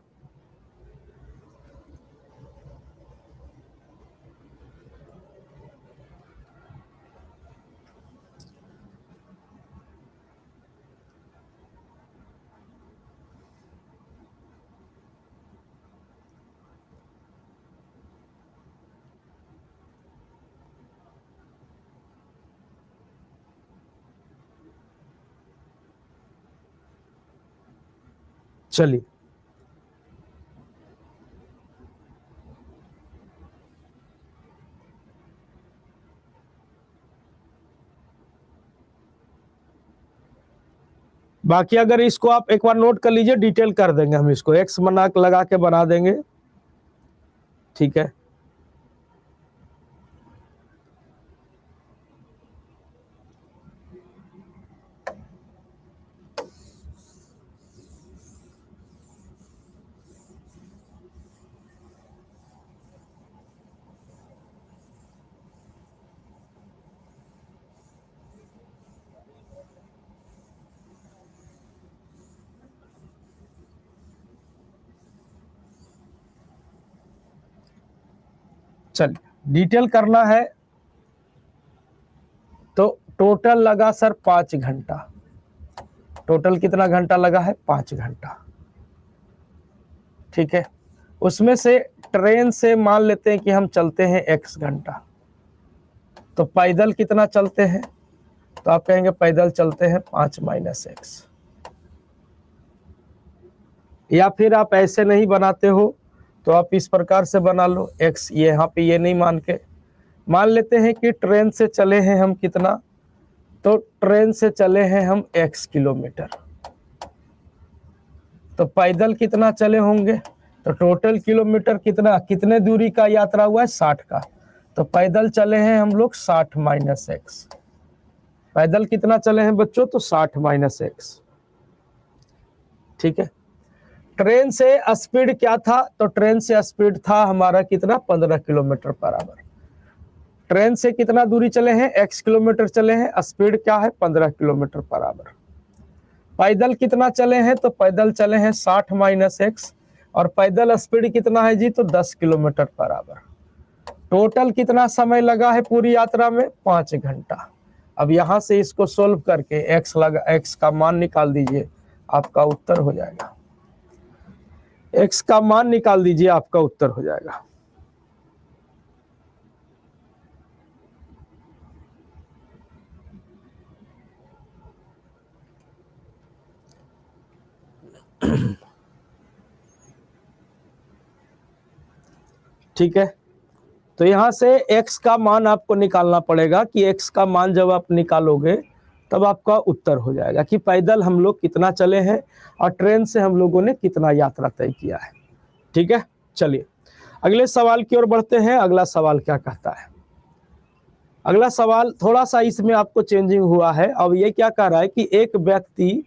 Speaker 1: चलिए, बाकी अगर इसको आप एक बार नोट कर लीजिए, डिटेल कर देंगे हम इसको, एक्स बना लगा के बना देंगे, ठीक है। चलिए, डिटेल करना है तो टोटल लगा सर 5 घंटा। टोटल कितना घंटा लगा है, 5 घंटा, ठीक है। उसमें से ट्रेन से मान लेते हैं कि हम चलते हैं x घंटा, तो पैदल कितना चलते हैं, तो आप कहेंगे पैदल चलते हैं 5 माइनस एक्स। या फिर आप ऐसे नहीं बनाते हो तो आप इस प्रकार से बना लो, x ये यहाँ पे ये नहीं मान लेते हैं कि ट्रेन से चले हैं हम कितना, तो ट्रेन से चले हैं हम x किलोमीटर, तो पैदल कितना चले होंगे, तो टोटल किलोमीटर कितने दूरी का यात्रा हुआ है, 60 का, तो पैदल चले हैं हम लोग 60 माइनस एक्स। पैदल कितना चले हैं बच्चों, तो 60 माइनस एक्स, ठीक है। ट्रेन से स्पीड क्या था, तो ट्रेन से स्पीड था हमारा कितना, 15 किलोमीटर पर आवर। ट्रेन से कितना दूरी चले हैं, x किलोमीटर चले हैं, स्पीड क्या है, 15 किलोमीटर पर आवर। पैदल कितना चले हैं, तो पैदल चले हैं 60 माइनस एक्स, और पैदल स्पीड कितना है जी, तो 10 किलोमीटर पर आवर। टोटल कितना समय लगा है पूरी यात्रा में, 5 घंटा। अब यहां से इसको सोल्व करके x का मान निकाल दीजिए, आपका उत्तर हो जाएगा। x का मान निकाल दीजिए, आपका उत्तर हो जाएगा। ठीक है, तो यहां से x का मान आपको निकालना पड़ेगा कि x का मान जब आप निकालोगे तब आपका उत्तर हो जाएगा कि पैदल हम लोग कितना चले हैं और ट्रेन से हम लोगों ने कितना यात्रा तय किया है। ठीक है, चलिए अगले सवाल की ओर बढ़ते हैं। अगला सवाल क्या कहता है, अगला सवाल थोड़ा सा इसमें आपको चेंजिंग हुआ है। अब ये क्या कह रहा है कि एक व्यक्ति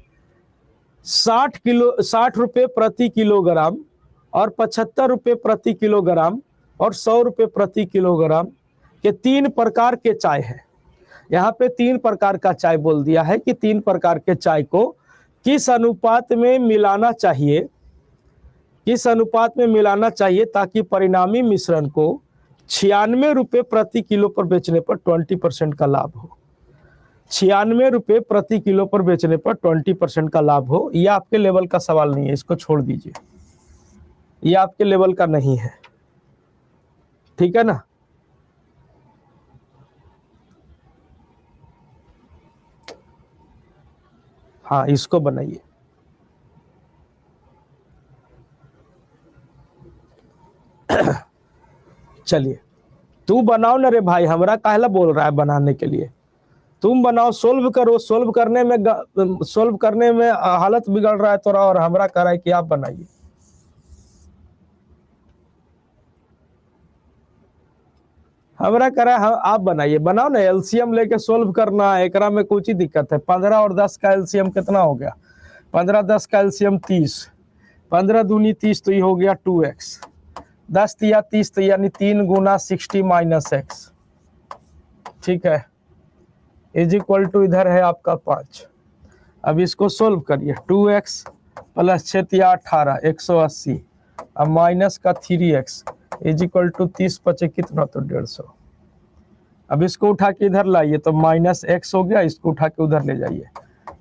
Speaker 1: 60 रुपये प्रति किलोग्राम और 75 रुपये प्रति किलोग्राम और 100 रुपये प्रति किलोग्राम के 3 प्रकार के चाय है। यहाँ पे 3 प्रकार का चाय बोल दिया है कि 3 प्रकार के चाय को किस अनुपात में मिलाना चाहिए, किस अनुपात में मिलाना चाहिए ताकि परिणामी मिश्रण को 96 रुपये प्रति किलो पर बेचने पर 20% का लाभ हो। 96 रुपये प्रति किलो पर बेचने पर 20% का लाभ हो। यह आपके लेवल का सवाल नहीं है, इसको छोड़ दीजिए, यह आपके लेवल का नहीं है। ठीक है ना, हाँ इसको बनाइए। चलिए तू बनाओ ना रे भाई, हमरा काहेला बोल रहा है बनाने के लिए? तुम बनाओ, सोल्व करो। सोल्व करने में हालत बिगड़ रहा है तोरा, और हमरा कह रहा है कि आप बनाइए। हमरा कह रहा है आप बनाइए। बनाओ ना, एलसीएम लेके सोल्व करना है, एकरा में कुछ ही दिक्कत है। 15 और 10 का एलसीएम कितना हो गया? 15 10 का एलसीएम 30, 15 दूनी 30, तो ये हो गया 2x। 10 तिया 30, तो यानी 3 गुना 60 माइनस x, ठीक है, इज इक्वल टू इधर है आपका 5। अब इसको सोल्व करिए। 2x प्लस 6 तिया 18, 180, अब माइनस का 3x इज इक्वल टू 30 पचे कितना, तो 150। अब इसको उठा के इधर लाइए तो माइनस x हो गया, इसको उठा के उधर ले जाइए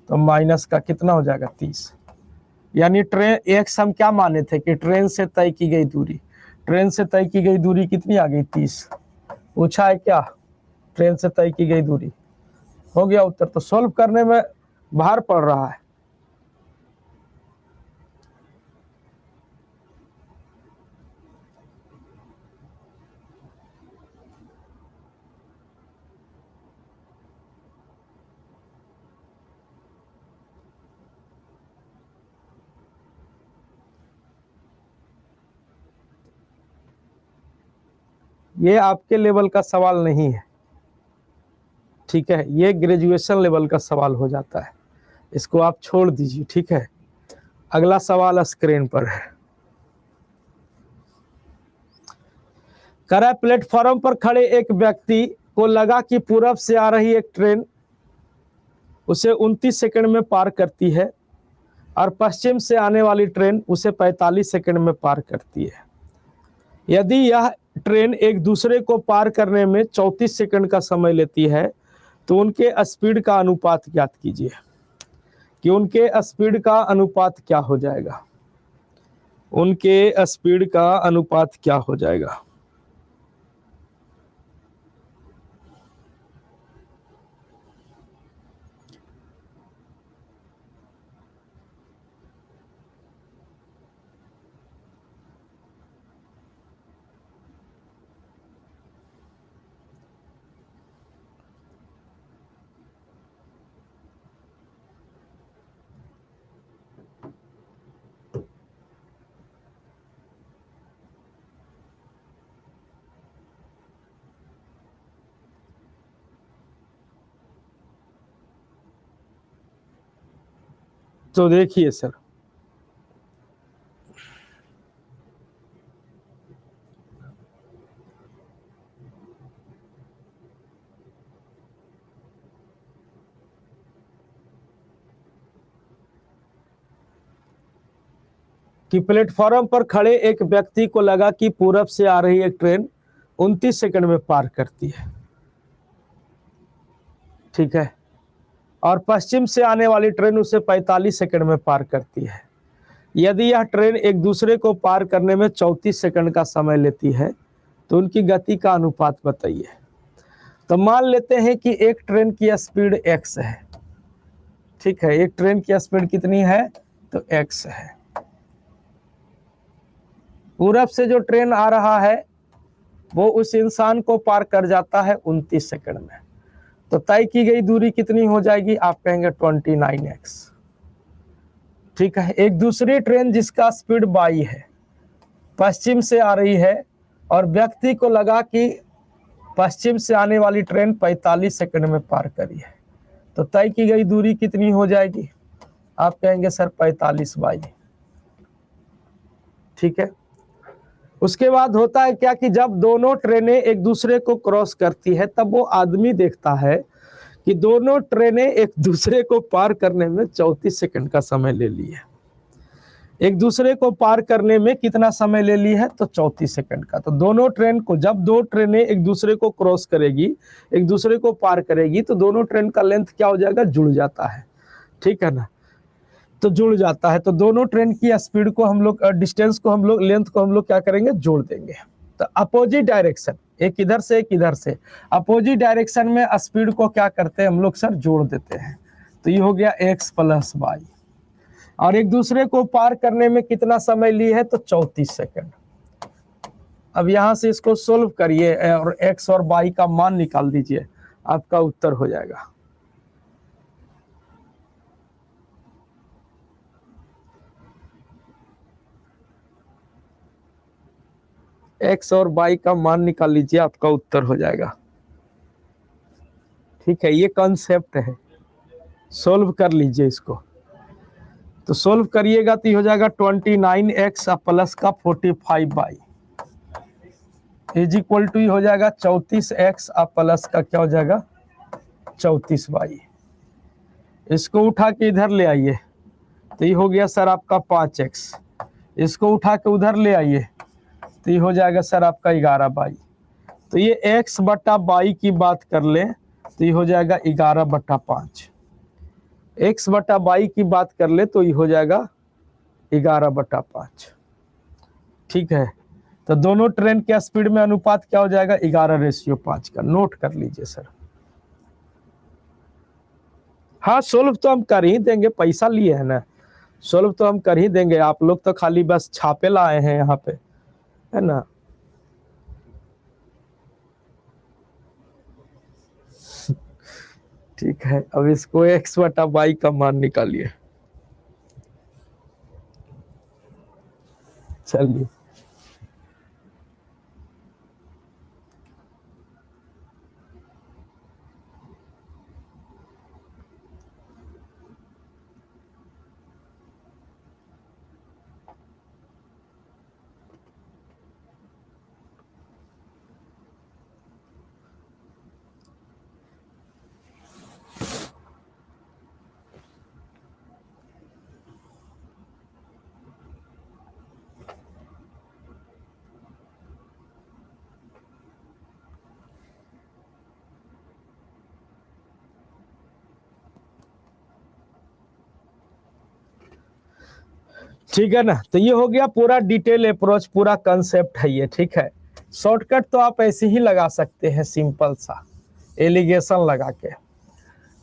Speaker 1: तो माइनस का कितना हो जाएगा, 30। यानी ट्रेन x हम क्या माने थे कि ट्रेन से तय की गई दूरी, ट्रेन से तय की गई दूरी कितनी आ गई, 30। पूछा है क्या, ट्रेन से तय की गई दूरी। हो गया उत्तर। तो सॉल्व करने में भार पड़ रहा है। ये आपके लेवल का सवाल नहीं है, ठीक है, ये ग्रेजुएशन लेवल का सवाल हो जाता है, इसको आप छोड़ दीजिए, ठीक है। अगला सवाल स्क्रीन पर है। कह रहा है प्लेटफॉर्म पर खड़े एक व्यक्ति को लगा कि पूरब से आ रही एक ट्रेन उसे 29 सेकंड में पार करती है और पश्चिम से आने वाली ट्रेन उसे 45 सेकंड में पार करती है। यदि यह ट्रेन एक दूसरे को पार करने में 34 सेकंड का समय लेती है तो उनके स्पीड का अनुपात ज्ञात कीजिए, कि उनके स्पीड का अनुपात क्या हो जाएगा, उनके स्पीड का अनुपात क्या हो जाएगा। तो देखिए सर, कि प्लेटफॉर्म पर खड़े एक व्यक्ति को लगा कि पूरब से आ रही एक ट्रेन 29 सेकंड में पार करती है, ठीक है, और पश्चिम से आने वाली ट्रेन उसे 45 सेकंड में पार करती है। यदि यह ट्रेन एक दूसरे को पार करने में 34 सेकंड का समय लेती है तो उनकी गति का अनुपात बताइए। तो मान लेते हैं कि एक ट्रेन की स्पीड x है, ठीक है, एक ट्रेन की स्पीड कितनी है, तो x है। पूरब से जो ट्रेन आ रहा है वो उस इंसान को पार कर जाता है 29 सेकंड में, तो तय की गई दूरी कितनी हो जाएगी, आप कहेंगे 29x, ठीक है। एक दूसरी ट्रेन जिसका स्पीड 22 है, पश्चिम से आ रही है और व्यक्ति को लगा कि पश्चिम से आने वाली ट्रेन 45 सेकंड में पार करी है, तो तय की गई दूरी कितनी हो जाएगी, आप कहेंगे सर 45/, ठीक है। उसके बाद होता है क्या कि जब दोनों ट्रेनें एक दूसरे को क्रॉस करती है तब वो आदमी देखता है कि दोनों ट्रेनें एक दूसरे को पार करने में 34 सेकंड का समय ले ली है। एक दूसरे को पार करने में कितना समय ले ली है, तो 34 सेकंड का। तो दोनों ट्रेन को, जब दो ट्रेनें एक दूसरे को क्रॉस करेगी, एक दूसरे को पार करेगी, तो दोनों ट्रेन का लेंथ क्या हो जाएगा, जुड़ जाता है, ठीक है ना, तो जुड़ जाता है। तो दोनों ट्रेन की स्पीड को हम लोग, डिस्टेंस को हम लोग, लेंथ को हम लोग क्या करेंगे, जोड़ देंगे। तो अपोजिट डायरेक्शन, एक इधर से एक इधर से, अपोजिट डायरेक्शन में स्पीड को क्या करते हैं हम लोग सर, जोड़ देते हैं। तो ये हो गया x + y, और एक दूसरे को पार करने में कितना समय ली है, तो 34 सेकंड, अब यहाँ से इसको सोल्व करिए और x और y का मान निकाल दीजिए, आपका उत्तर हो जाएगा। x और y का मान निकाल लीजिए, आपका उत्तर हो जाएगा। ठीक है, ये कॉन्सेप्ट है, सोल्व कर लीजिए इसको। तो सोल्व करिएगा तो हो जाएगा 29x प्लस का 45y इज इक्वल टू हो जाएगा 34x प्लस का क्या हो जाएगा 34y। इसको उठा के इधर ले आइए तो ये हो गया सर आपका 5x। इसको उठा के उधर ले आइए तो ये हो जाएगा सर आपका 11y। तो ये x बटा y की बात कर ले तो ये हो जाएगा 11/5। x बटा y की बात कर ले तो ये हो जाएगा 11/5। ठीक है, तो दोनों ट्रेन के स्पीड में अनुपात क्या हो जाएगा 11:5 का। नोट कर लीजिए सर। हाँ, सोल्व तो हम कर ही देंगे, पैसा लिए है ना, सोल्व तो हम कर ही देंगे। आप लोग तो खाली बस छापे लाए हैं यहाँ पे, है ना। ठीक है, अब इसको x बटा y का मान निकालिए। चलिए, ठीक है ना। तो ये हो गया पूरा डिटेल अप्रोच, पूरा कंसेप्ट है ये। ठीक है, शॉर्टकट तो आप ऐसे ही लगा सकते हैं, सिंपल सा एलिगेशन लगा के।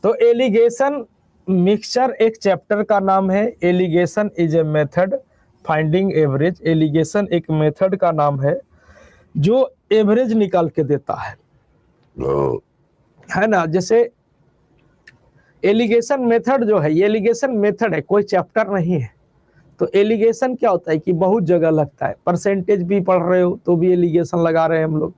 Speaker 1: तो एलिगेशन मिक्सचर एक चैप्टर का नाम है। Alligation is a method finding average. Alligation एक मेथड का नाम है जो एवरेज निकाल के देता है ना। जैसे एलिगेशन मेथड जो है, ये एलिगेशन मेथड है, कोई चैप्टर नहीं है। तो एलिगेशन क्या होता है कि बहुत जगह लगता है। परसेंटेज भी पढ़ रहे हो तो भी एलिगेशन लगा रहे हैं हम लोग।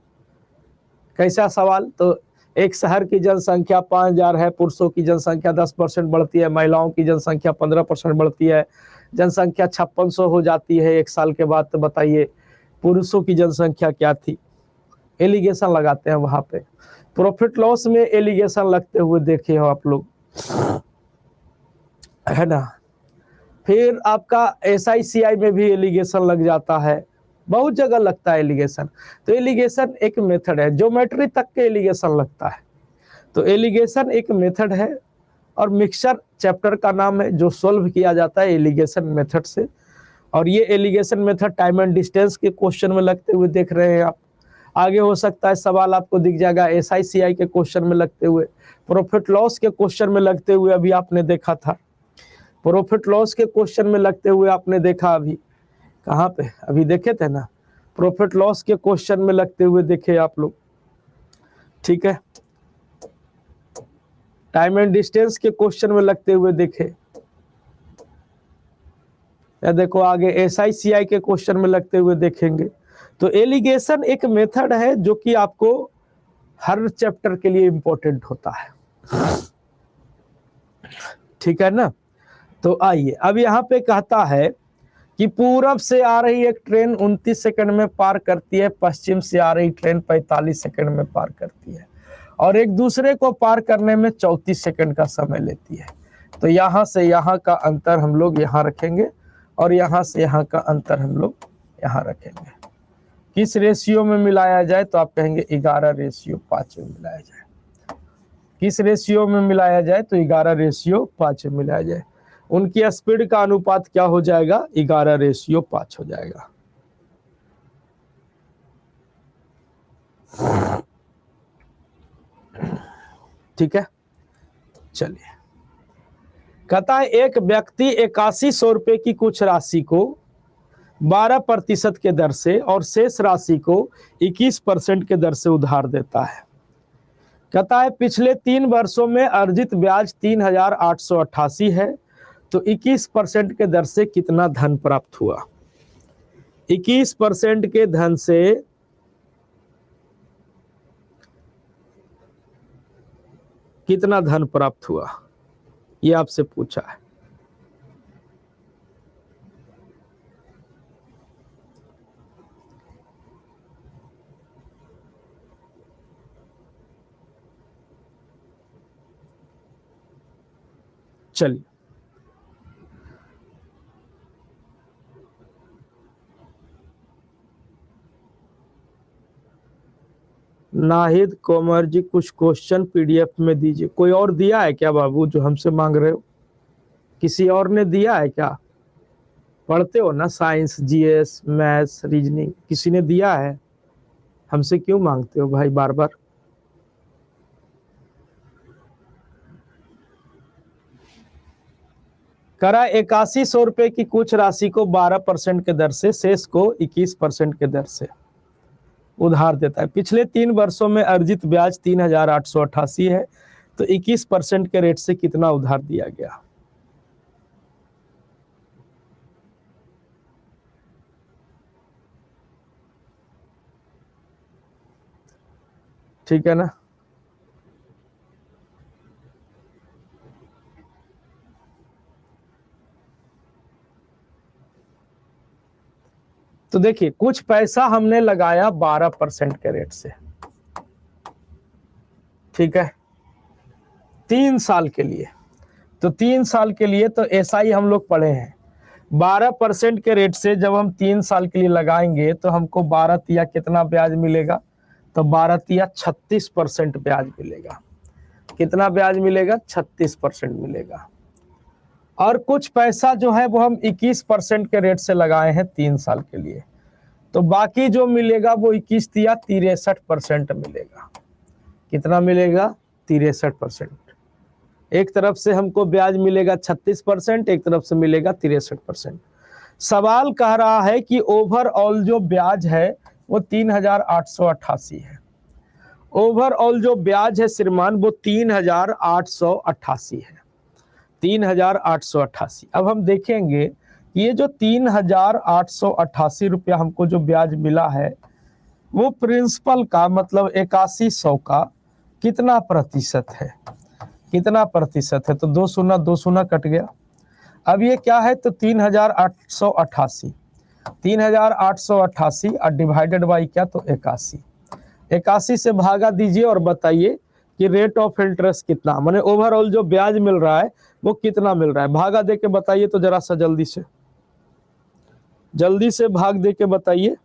Speaker 1: कैसा सवाल, तो एक शहर की जनसंख्या 5000 है, पुरुषों की जनसंख्या 10% बढ़ती है, महिलाओं की जनसंख्या 15% बढ़ती है, जनसंख्या 5600 हो जाती है 1 साल के बाद। तो बताइए पुरुषों की जनसंख्या क्या थी। एलिगेशन लगाते हैं वहां पे। प्रॉफिट लॉस में एलिगेशन लगते हुए देखे हो आप लोग, है ना। फिर आपका SICI में भी एलिगेशन लग जाता है, बहुत जगह लगता है एलिगेशन। तो एलिगेशन एक मेथड है, ज्योमेट्री तक के एलिगेशन लगता है। तो एलिगेशन एक मेथड है और मिक्सचर चैप्टर का नाम है जो सोल्व किया जाता है एलिगेशन मेथड से। और ये alligation method time and distance के क्वेश्चन में लगते हुए देख रहे हैं आप। आगे हो सकता है सवाल आपको दिख जाएगा SICI के क्वेश्चन में लगते हुए, प्रॉफिट लॉस के क्वेश्चन में लगते हुए अभी आपने देखा था। प्रॉफिट लॉस के क्वेश्चन में लगते हुए आपने देखा अभी, कहाँ पे अभी देखे थे ना, प्रॉफिट लॉस के क्वेश्चन में लगते हुए देखे आप लोग। ठीक है, टाइम एंड डिस्टेंस के क्वेश्चन में लगते हुए देखे। या देखो आगे SICI के क्वेश्चन में लगते हुए देखेंगे। तो एलिगेशन एक मेथड है जो कि आपको हर चैप्टर के लिए इंपॉर्टेंट होता है। ठीक है ना। तो आइए, अब यहाँ पे कहता है कि पूरब से आ रही एक ट्रेन 29 सेकंड में पार करती है, पश्चिम से आ रही ट्रेन 45 सेकंड में पार करती है और एक दूसरे को पार करने में 34 सेकंड का समय लेती है। तो यहाँ से यहाँ का अंतर हम लोग यहाँ रखेंगे और यहाँ से यहाँ का अंतर हम लोग यहाँ रखेंगे। किस रेशियो में मिलाया जाए, तो आप कहेंगे 11:5 में मिलाया जाए। किस रेशियो में मिलाया जाए, तो 11:5 में मिलाया जाए। उनकी स्पीड का अनुपात क्या हो जाएगा, 11:5 हो जाएगा। ठीक है, चलिए। कहता है एक व्यक्ति 8100 रुपए की कुछ राशि को 12% के दर से और शेष राशि को 21% के दर से उधार देता है। कहता है पिछले 3 वर्षों में अर्जित ब्याज 3,888 है, तो 21% के दर से कितना धन प्राप्त हुआ। 21% के धन से कितना धन प्राप्त हुआ, ये आपसे पूछा है। चलिए, नाहिद कोमर जी कुछ क्वेश्चन पीडीएफ में दीजिए। कोई और दिया है क्या बाबू जो हमसे मांग रहे हो? किसी और ने दिया है क्या? पढ़ते हो ना साइंस, जीएस, मैथ्स, रीजनिंग, किसी ने दिया है? हमसे क्यों मांगते हो भाई बार बार? करा 8100 रुपए की कुछ राशि को 12% के दर से, शेष को 21% के दर से उधार देता है। पिछले 3 वर्षों में अर्जित ब्याज 3,888 है, तो 21% के रेट से कितना उधार दिया गया। ठीक है ना? तो देखिए कुछ पैसा हमने लगाया 12% के रेट से, ठीक है, 3 साल के लिए। तो 3 साल के लिए तो एसआई हम लोग पढ़े हैं। 12% के रेट से जब हम 3 साल के लिए लगाएंगे तो हमको 12 तिया कितना ब्याज मिलेगा, तो 12 तिया 36% ब्याज मिलेगा। कितना ब्याज मिलेगा? 36% मिलेगा। और कुछ पैसा जो है वो हम 21% के रेट से लगाए हैं 3 साल के लिए, तो बाकी जो मिलेगा वो 21 तिया 63% मिलेगा। कितना मिलेगा? 63%। एक तरफ से हमको ब्याज मिलेगा 36%, एक तरफ से मिलेगा 63%। सवाल कह रहा है कि ओवरऑल जो ब्याज है वो 3,888 है। ओवरऑल जो ब्याज है श्रीमान वो 3,888 है, 3,888। अब हम देखेंगे ये जो 3,888 रुपया हमको जो ब्याज मिला है वो प्रिंसिपल का मतलब 8100 का कितना प्रतिशत है, कितना प्रतिशत है? तो 2 शून्य 2 शून्य कट गया। अब ये क्या है? तो 3,888, 3,888 और डिवाइडेड बाई क्या? तो 81। 81 से भागा दीजिए और बताइए कि रेट ऑफ इंटरेस्ट कितना, माने ओवरऑल जो ब्याज मिल रहा है वो कितना मिल रहा है। भागा दे के बताइए तो जरा सा जल्दी से भाग दे के बताइए।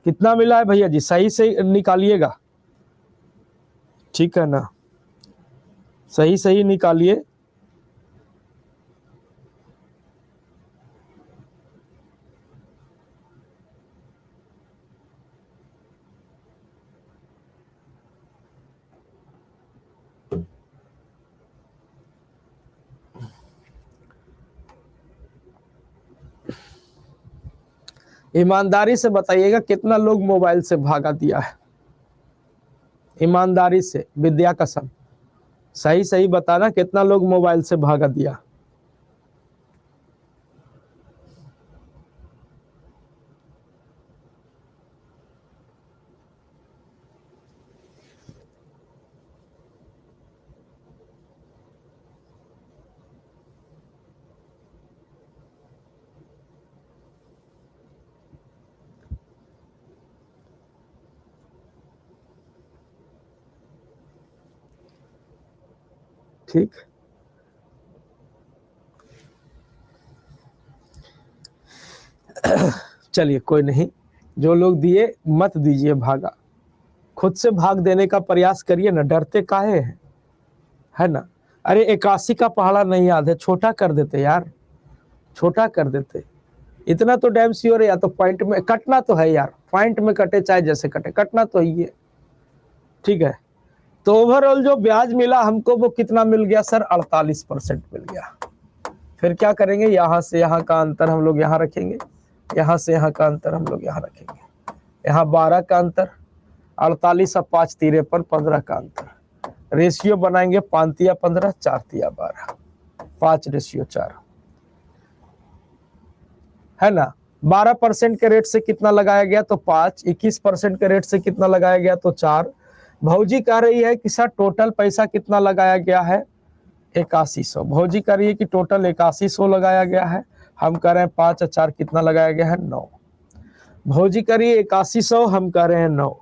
Speaker 1: कितना मिला है भैया जी? सही से निकालिएगा, ठीक है ना? सही निकालिए। ईमानदारी से बताइएगा कितना लोग मोबाइल से भागा दिया है। ईमानदारी से, विद्या कसम, सही बताना कितना लोग मोबाइल से भागा दिया। ठीक। चलिए कोई नहीं, जो लोग दिए मत दीजिए भागा, खुद से भाग देने का प्रयास करिए ना, डरते काहे हैं, है ना। अरे 81 का पहाड़ा नहीं याद है, छोटा कर देते यार, छोटा कर देते। इतना तो डैम श्योर है, या तो पॉइंट में कटना तो है यार, पॉइंट में कटे चाहे जैसे कटे, कटना तो ही है, ठीक है। तो ओवरऑल जो ब्याज मिला हमको वो कितना मिल गया सर, 48% मिल गया। फिर क्या करेंगे, यहाँ से यहाँ का अंतर हम लोग यहाँ रखेंगे, यहाँ से यहाँ का अंतर हम लोग यहाँ रखेंगे, यहाँ 12 का अंतर, 48 और 5 53, 15 का अंतर, रेशियो बनाएंगे 5 तिया 15, 4 तिया 12, 5:4, है ना। 12% के रेट से कितना लगाया गया तो 5, 21% के रेट से कितना लगाया गया तो 4। भौजी कह रही है कि सर टोटल पैसा कितना लगाया गया है, 8100। भौजी कह रही है कि टोटल 8100 लगाया गया है, हम कह रहे हैं 5 और 4 कितना लगाया गया है, 9। भौजी कह रही है 8100, हम कह रहे हैं 9।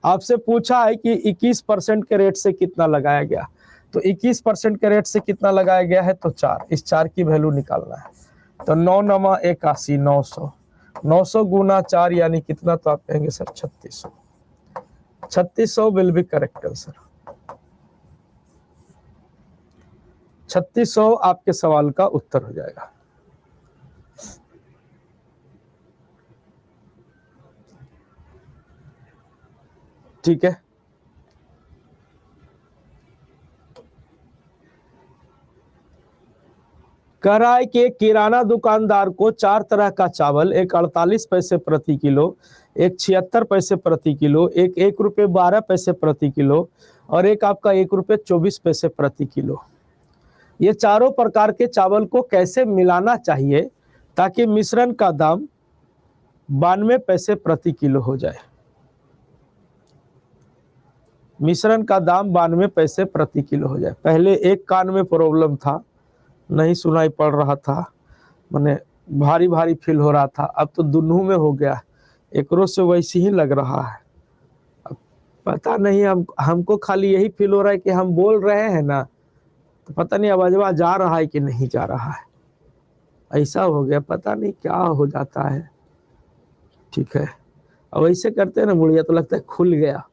Speaker 1: आपसे पूछा है कि 21% के रेट से कितना लगाया गया, तो 21% के रेट से कितना लगाया गया है तो 4, इस 4 की वैल्यू निकालना है। तो 9 9 81, 900, 900 गुना 4 यानी कितना, तो आप कहेंगे sir 3600। 3600 will be correct answer. 3600 आपके सवाल का उत्तर हो जाएगा। ठीक है, कह रहा है कि एक किराना दुकानदार को 4 तरह का चावल, एक 48 पैसे प्रति किलो, एक 76 पैसे प्रति किलो, एक ₹1.12 प्रति किलो और एक आपका ₹1.24 प्रति किलो, ये चारों प्रकार के चावल को कैसे मिलाना चाहिए ताकि मिश्रण का दाम 92 पैसे प्रति किलो हो जाए। मिश्रण का दाम 92 पैसे प्रति किलो हो जाए। पहले एक कान में प्रॉब्लम था, नहीं सुनाई पड़ रहा था, माने भारी भारी फील हो रहा था, अब तो दोनों में हो गया, एकरो से वैसे ही लग रहा है। अब पता नहीं, हमको खाली यही फील हो रहा है कि हम बोल रहे हैं ना, तो पता नहीं आवाज जा रहा है कि नहीं जा रहा है, ऐसा हो गया, पता नहीं क्या हो जाता है। ठीक है, अब ऐसे करते हैं ना मुड़िया तो लगता है खुल गया,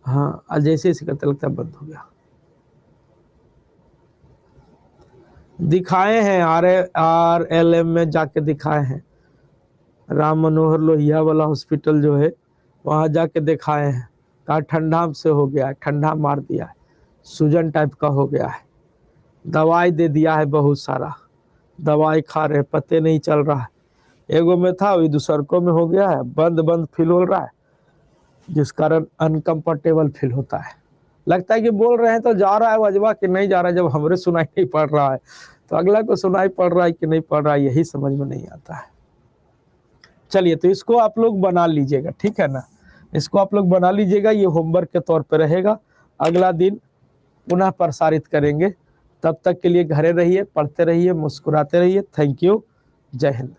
Speaker 1: हाँ, और जैसे ऐसे करते लगता है बंद हो गया। दिखाए हैं RLM में जाके दिखाए हैं, राम मनोहर लोहिया वाला हॉस्पिटल जो है वहाँ जाके दिखाए हैं, कहा ठंडा से हो गया है, ठंडा मार दिया है, सूजन टाइप का हो गया है, दवाई दे दिया है, बहुत सारा दवाई खा रहे, पते नहीं चल रहा है, एगो में था वही दूसरको में हो गया है, बंद बंद फील हो रहा है, जिस कारण अनकंफर्टेबल फील होता है, लगता है कि बोल रहे हैं तो जा रहा है वजवा कि नहीं जा रहा है, जब हमरे सुनाई नहीं पड़ रहा है तो अगला को सुनाई पड़ रहा है कि नहीं पड़ रहा है, यही समझ में नहीं आता है। चलिए, तो इसको आप लोग बना लीजिएगा, ठीक है ना, इसको आप लोग बना लीजिएगा, ये होमवर्क के तौर पे रहेगा, अगला दिन पुनः प्रसारित करेंगे। तब तक के लिए घरे रहिए, पढ़ते रहिए, मुस्कुराते रहिए। थैंक यू, जय हिंद।